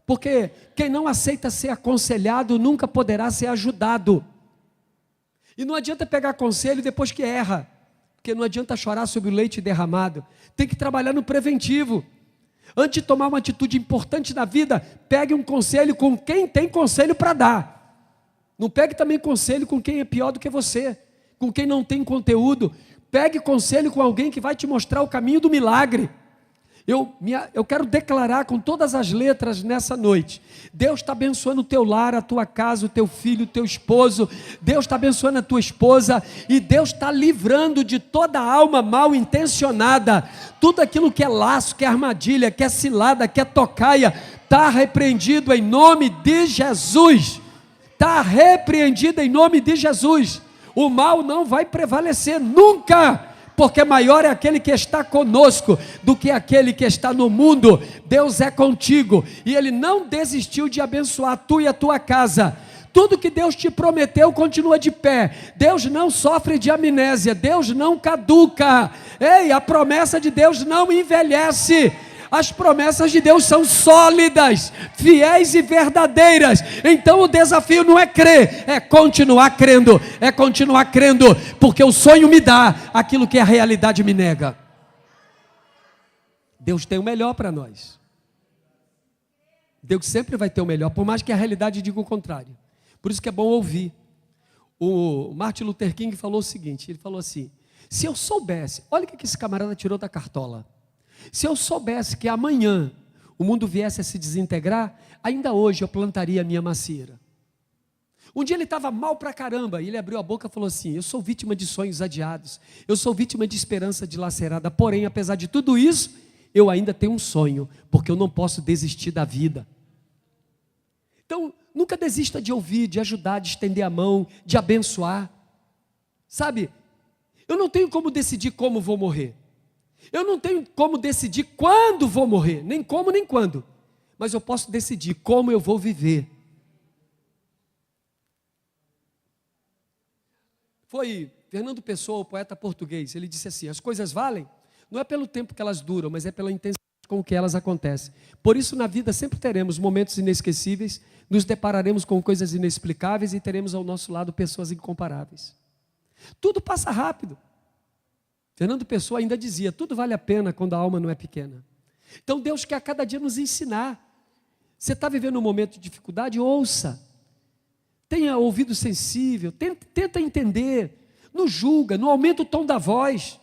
porque quem não aceita ser aconselhado nunca poderá ser ajudado. E não adianta pegar conselho depois que erra, porque não adianta chorar sobre o leite derramado. Tem que trabalhar no preventivo. Antes de tomar uma atitude importante na vida, pegue um conselho com quem tem conselho para dar. Não pegue também conselho com quem é pior do que você, com quem não tem conteúdo. Pegue conselho com alguém que vai te mostrar o caminho do milagre. Eu quero declarar com todas as letras nessa noite: Deus está abençoando o teu lar, a tua casa, o teu filho, o teu esposo. Deus está abençoando a tua esposa. E Deus está livrando de toda alma mal intencionada. Tudo aquilo que é laço, que é armadilha, que é cilada, que é tocaia, está repreendido em nome de Jesus. Está repreendido em nome de Jesus. O mal não vai prevalecer nunca, porque maior é aquele que está conosco do que aquele que está no mundo. Deus é contigo, e Ele não desistiu de abençoar tu e a tua casa. Tudo que Deus te prometeu continua de pé. Deus não sofre de amnésia, Deus não caduca. Ei, a promessa de Deus não envelhece. As promessas de Deus são sólidas, fiéis e verdadeiras. Então o desafio não é crer, é continuar crendo. É continuar crendo, porque o sonho me dá aquilo que a realidade me nega. Deus tem o melhor para nós. Deus sempre vai ter o melhor, por mais que a realidade diga o contrário. Por isso que é bom ouvir. O Martin Luther King falou o seguinte, ele falou assim: se eu soubesse, olha o que esse camarada tirou da cartola. Se eu soubesse que amanhã o mundo viesse a se desintegrar, ainda hoje eu plantaria a minha macieira. Um dia ele estava mal pra caramba, e ele abriu a boca e falou assim: eu sou vítima de sonhos adiados, eu sou vítima de esperança dilacerada, porém, apesar de tudo isso, eu ainda tenho um sonho, porque eu não posso desistir da vida. Então, nunca desista de ouvir, de ajudar, de estender a mão, de abençoar. Sabe, eu não tenho como decidir como vou morrer. Eu não tenho como decidir quando vou morrer, nem como nem quando, mas eu posso decidir como eu vou viver. Foi Fernando Pessoa, o poeta português, ele disse assim: as coisas valem, não é pelo tempo que elas duram, mas é pela intensidade com que elas acontecem. Por isso na vida sempre teremos momentos inesquecíveis, nos depararemos com coisas inexplicáveis e teremos ao nosso lado pessoas incomparáveis. Tudo passa rápido. Fernando Pessoa ainda dizia: tudo vale a pena quando a alma não é pequena. Então Deus quer a cada dia nos ensinar. Você está vivendo um momento de dificuldade? Ouça. Tenha ouvido sensível, tenta entender. Não julga, não aumenta o tom da voz.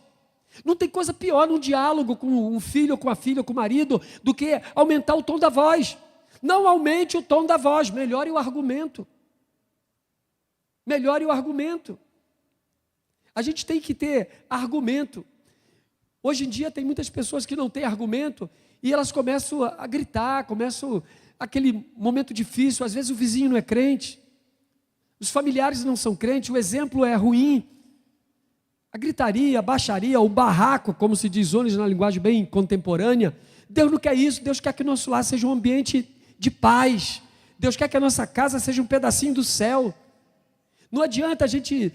Não tem coisa pior num diálogo com um filho, ou com a filha, ou com o marido, do que aumentar o tom da voz. Não aumente o tom da voz, melhore o argumento. Melhore o argumento. A gente tem que ter argumento. Hoje em dia tem muitas pessoas que não têm argumento e elas começam a gritar, começam aquele momento difícil. Às vezes o vizinho não é crente, os familiares não são crentes, o exemplo é ruim. A gritaria, a baixaria, o barraco, como se diz hoje na linguagem bem contemporânea, Deus não quer isso. Deus quer que o nosso lar seja um ambiente de paz. Deus quer que a nossa casa seja um pedacinho do céu. Não adianta a gente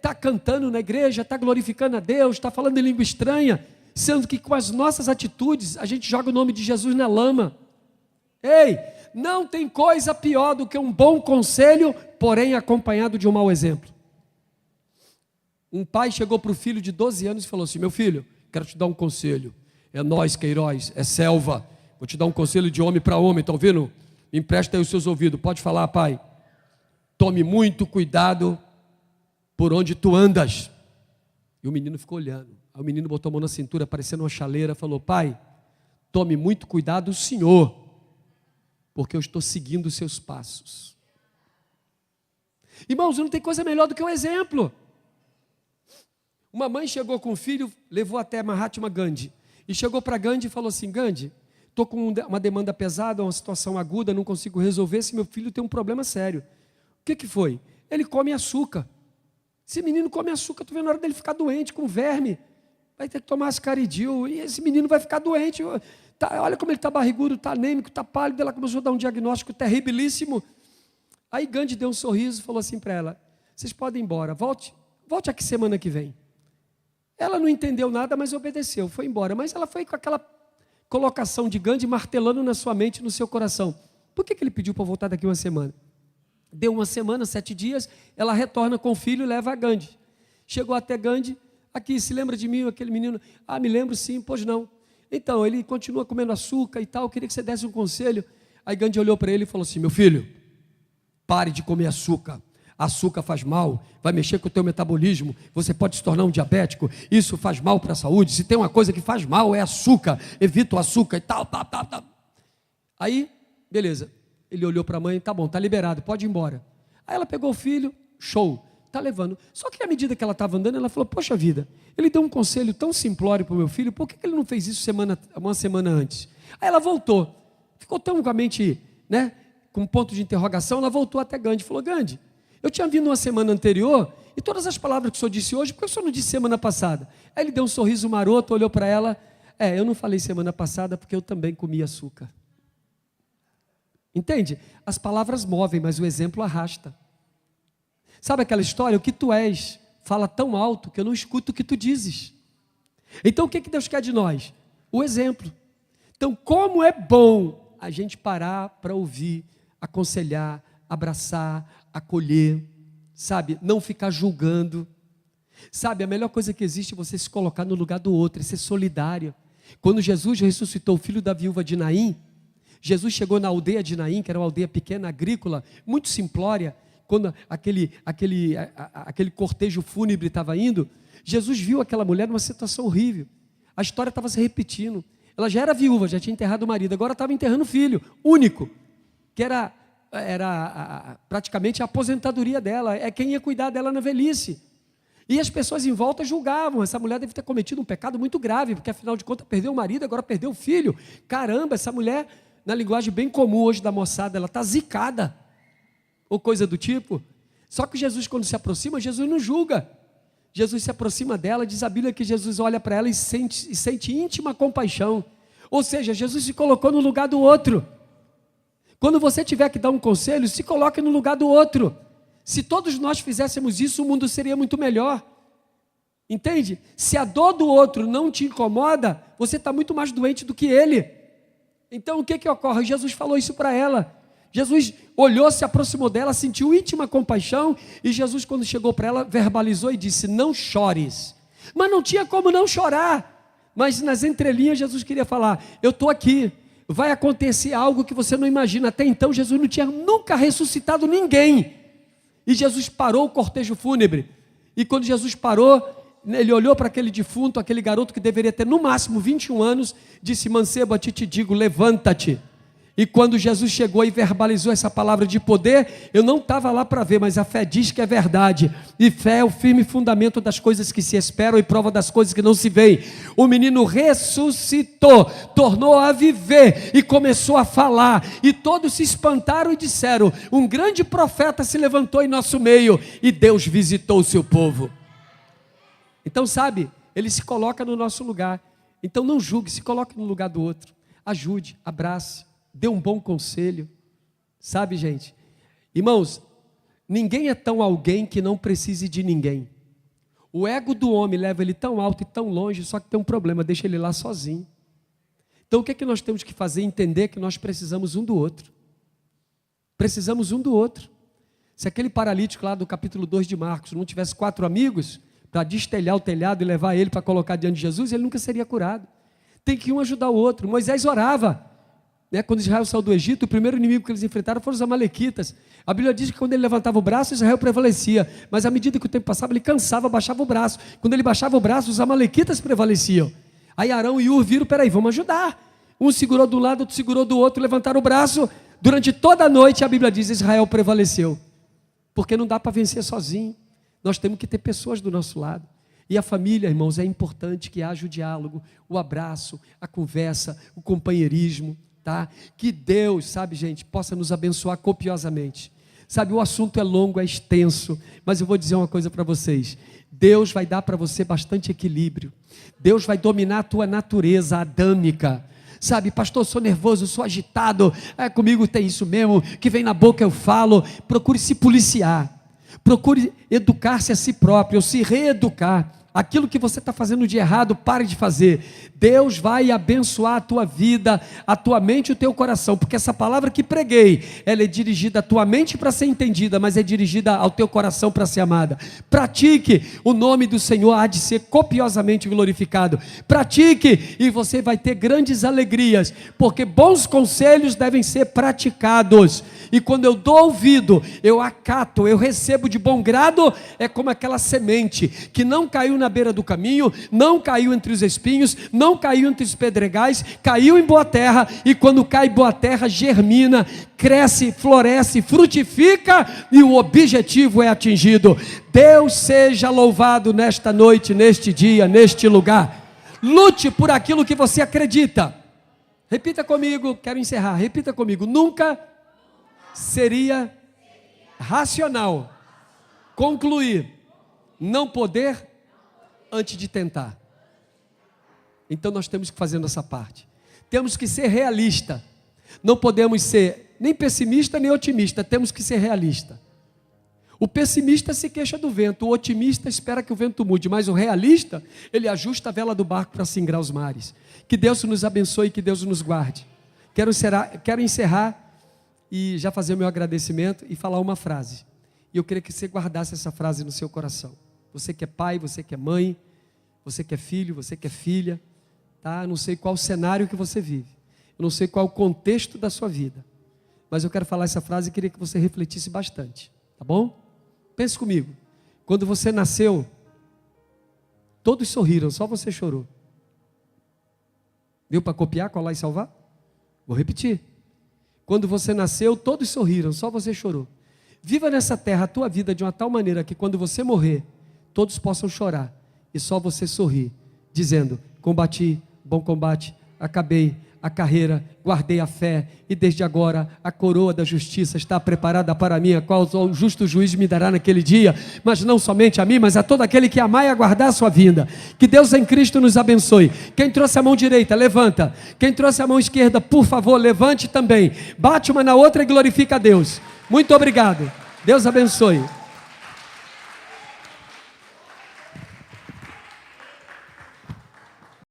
tá cantando na igreja, está glorificando a Deus, está falando em língua estranha, sendo que com as nossas atitudes a gente joga o nome de Jesus na lama. Ei, não tem coisa pior do que um bom conselho, porém acompanhado de um mau exemplo. Um pai chegou para o filho de 12 anos e falou assim: meu filho, quero te dar um conselho. É nós, Queiroz, é selva. Vou te dar um conselho de homem para homem, está ouvindo? Me empresta aí os seus ouvidos. Pode falar, pai. Tome muito cuidado por onde tu andas. E o menino ficou olhando. Aí o menino botou a mão na cintura, parecendo uma chaleira, falou: pai, tome muito cuidado, Senhor, porque eu estou seguindo os seus passos. Irmãos, não tem coisa melhor do que um exemplo. Uma mãe chegou com o filho, levou até Mahatma Gandhi, e chegou para Gandhi e falou assim: Gandhi, estou com uma demanda pesada, uma situação aguda, não consigo resolver, esse meu filho tem um problema sério. O que foi? Ele come açúcar. Esse menino come açúcar, estou vendo a hora dele ficar doente, com verme, vai ter que tomar ascaridil, e esse menino vai ficar doente, olha como ele está barrigudo, está anêmico, está pálido. Ela começou a dar um diagnóstico terribilíssimo. Aí Gandhi deu um sorriso e falou assim para ela: vocês podem ir embora, volte aqui semana que vem. Ela não entendeu nada, mas obedeceu, foi embora. Mas ela foi com aquela colocação de Gandhi martelando na sua mente, no seu coração. Por que ele pediu para voltar daqui uma semana? Deu uma semana, 7 dias, ela retorna com o filho e leva a Gandhi. Chegou até Gandhi: aqui, se lembra de mim, aquele menino? Ah, me lembro sim, pois não. Então, ele continua comendo açúcar e tal, eu queria que você desse um conselho. Aí Gandhi olhou para ele e falou assim: meu filho, pare de comer açúcar. Açúcar faz mal, vai mexer com o teu metabolismo, você pode se tornar um diabético, isso faz mal para a saúde. Se tem uma coisa que faz mal é açúcar, evita o açúcar e tal. Aí, beleza, ele olhou para a mãe: tá bom, tá liberado, pode ir embora. Aí ela pegou o filho, show, tá levando. Só que à medida que ela estava andando, ela falou: poxa vida, ele deu um conselho tão simplório para o meu filho, por que ele não fez isso uma semana antes? Aí ela voltou, ficou tão com a mente, com um ponto de interrogação. Ela voltou até Gandhi e falou: Gandhi, eu tinha vindo uma semana anterior, e todas as palavras que o senhor disse hoje, por que o senhor não disse semana passada? Aí ele deu um sorriso maroto, olhou para ela: eu não falei semana passada, porque eu também comi açúcar. Entende? As palavras movem, mas o exemplo arrasta. Sabe aquela história? O que tu és fala tão alto que eu não escuto o que tu dizes. Então o que Deus quer de nós? O exemplo. Então, como é bom a gente parar para ouvir, aconselhar, abraçar, acolher, sabe? Não ficar julgando. Sabe, a melhor coisa que existe é você se colocar no lugar do outro, é ser solidário. Quando Jesus ressuscitou o filho da viúva de Naim, Jesus chegou na aldeia de Naim, que era uma aldeia pequena, agrícola, muito simplória. Quando aquele cortejo fúnebre estava indo, Jesus viu aquela mulher numa situação horrível. A história estava se repetindo. Ela já era viúva, já tinha enterrado o marido, agora estava enterrando o filho, único, que era praticamente a aposentadoria dela, é quem ia cuidar dela na velhice. E as pessoas em volta julgavam: essa mulher deve ter cometido um pecado muito grave, porque afinal de contas perdeu o marido, agora perdeu o filho. Caramba, essa mulher, na linguagem bem comum hoje da moçada, ela está zicada, ou coisa do tipo. Só que Jesus, quando se aproxima, Jesus não julga. Jesus se aproxima dela, diz a Bíblia que Jesus olha para ela e sente íntima compaixão. Ou seja, Jesus se colocou no lugar do outro. Quando você tiver que dar um conselho, se coloque no lugar do outro. Se todos nós fizéssemos isso, o mundo seria muito melhor. Entende? Se a dor do outro não te incomoda, você está muito mais doente do que ele. Então o que ocorre? Jesus falou isso para ela. Jesus olhou, se aproximou dela, sentiu íntima compaixão, e Jesus, quando chegou para ela, verbalizou e disse: não chores. Mas não tinha como não chorar. Mas nas entrelinhas Jesus queria falar: eu estou aqui, vai acontecer algo que você não imagina. Até então Jesus não tinha nunca ressuscitado ninguém. E Jesus parou o cortejo fúnebre. E quando Jesus parou, ele olhou para aquele defunto, aquele garoto que deveria ter no máximo 21 anos, disse: mancebo, a ti te digo, levanta-te. E quando Jesus chegou e verbalizou essa palavra de poder, eu não estava lá para ver, mas a fé diz que é verdade. E fé é o firme fundamento das coisas que se esperam e prova das coisas que não se veem. O menino ressuscitou, tornou a viver e começou a falar. E todos se espantaram e disseram: um grande profeta se levantou em nosso meio e Deus visitou o seu povo. Então, sabe, ele se coloca no nosso lugar. Então não julgue, se coloque no lugar do outro. Ajude, abrace, dê um bom conselho. Sabe, gente? Irmãos, ninguém é tão alguém que não precise de ninguém. O ego do homem leva ele tão alto e tão longe, só que tem um problema, deixa ele lá sozinho. Então o que é que nós temos que fazer? Entender que nós precisamos um do outro. Precisamos um do outro. Se aquele paralítico lá do capítulo 2 de Marcos não tivesse 4 amigos para destelhar o telhado e levar ele para colocar diante de Jesus, ele nunca seria curado. Tem que um ajudar o outro. Moisés orava, né? Quando Israel saiu do Egito, o primeiro inimigo que eles enfrentaram foram os amalequitas. A Bíblia diz que quando ele levantava o braço, Israel prevalecia, mas à medida que o tempo passava, ele cansava, baixava o braço. Quando ele baixava o braço, os amalequitas prevaleciam. Aí Arão e Ur viram: peraí, vamos ajudar. Um segurou do lado, outro segurou do outro, levantaram o braço. Durante toda a noite, a Bíblia diz, Israel prevaleceu. Porque não dá para vencer sozinho. Nós temos que ter pessoas do nosso lado. E a família, irmãos, é importante que haja o diálogo, o abraço, a conversa, o companheirismo, tá? Que Deus, sabe, gente, possa nos abençoar copiosamente. Sabe, o assunto é longo, é extenso, mas eu vou dizer uma coisa para vocês. Deus vai dar para você bastante equilíbrio. Deus vai dominar a tua natureza adâmica. Sabe, pastor, eu sou nervoso, eu sou agitado, comigo tem isso mesmo, que vem na boca eu falo. Procure se policiar. Procure educar-se a si próprio, ou se reeducar. Aquilo que você está fazendo de errado, pare de fazer. Deus vai abençoar a tua vida, a tua mente e o teu coração, porque essa palavra que preguei, ela é dirigida à tua mente para ser entendida, mas é dirigida ao teu coração para ser amada. Pratique, o nome do Senhor há de ser copiosamente glorificado. Pratique e você vai ter grandes alegrias, porque bons conselhos devem ser praticados. E quando eu dou ouvido, eu acato, eu recebo de bom grado, é como aquela semente que não caiu na beira do caminho, não caiu entre os espinhos, não caiu entre os pedregais, caiu em boa terra, e quando cai em boa terra, germina, cresce, floresce, frutifica, e o objetivo é atingido. Deus seja louvado nesta noite, neste dia, neste lugar. Lute por aquilo que você acredita. Repita comigo, quero encerrar, repita comigo: nunca seria racional concluir não poder antes de tentar. Então nós temos que fazer nossa parte. Temos que ser realista. Não podemos ser nem pessimista nem otimista. Temos que ser realista. O pessimista se queixa do vento. O otimista espera que o vento mude. Mas o realista, ele ajusta a vela do barco para singrar os mares. Que Deus nos abençoe e que Deus nos guarde. Quero encerrar e já fazer o meu agradecimento e falar uma frase. E eu queria que você guardasse essa frase no seu coração. Você que é pai, você que é mãe, você que é filho, você que é filha, tá? Não sei qual cenário que você vive, eu não sei qual o contexto da sua vida, mas eu quero falar essa frase e queria que você refletisse bastante, tá bom? Pense comigo. Quando você nasceu, todos sorriram, só você chorou. Deu para copiar, colar e salvar? Vou repetir. Quando você nasceu, todos sorriram, só você chorou. Viva nessa terra a tua vida de uma tal maneira que quando você morrer, todos possam chorar e só você sorrir, dizendo: combati, bom combate, acabei a carreira, guardei a fé, e desde agora a coroa da justiça está preparada para mim, a qual o justo juiz me dará naquele dia, mas não somente a mim, mas a todo aquele que amar e aguardar a sua vinda. Que Deus em Cristo nos abençoe. Quem trouxe a mão direita, levanta. Quem trouxe a mão esquerda, por favor, levante também. Bate uma na outra e glorifica a Deus. Muito obrigado. Deus abençoe.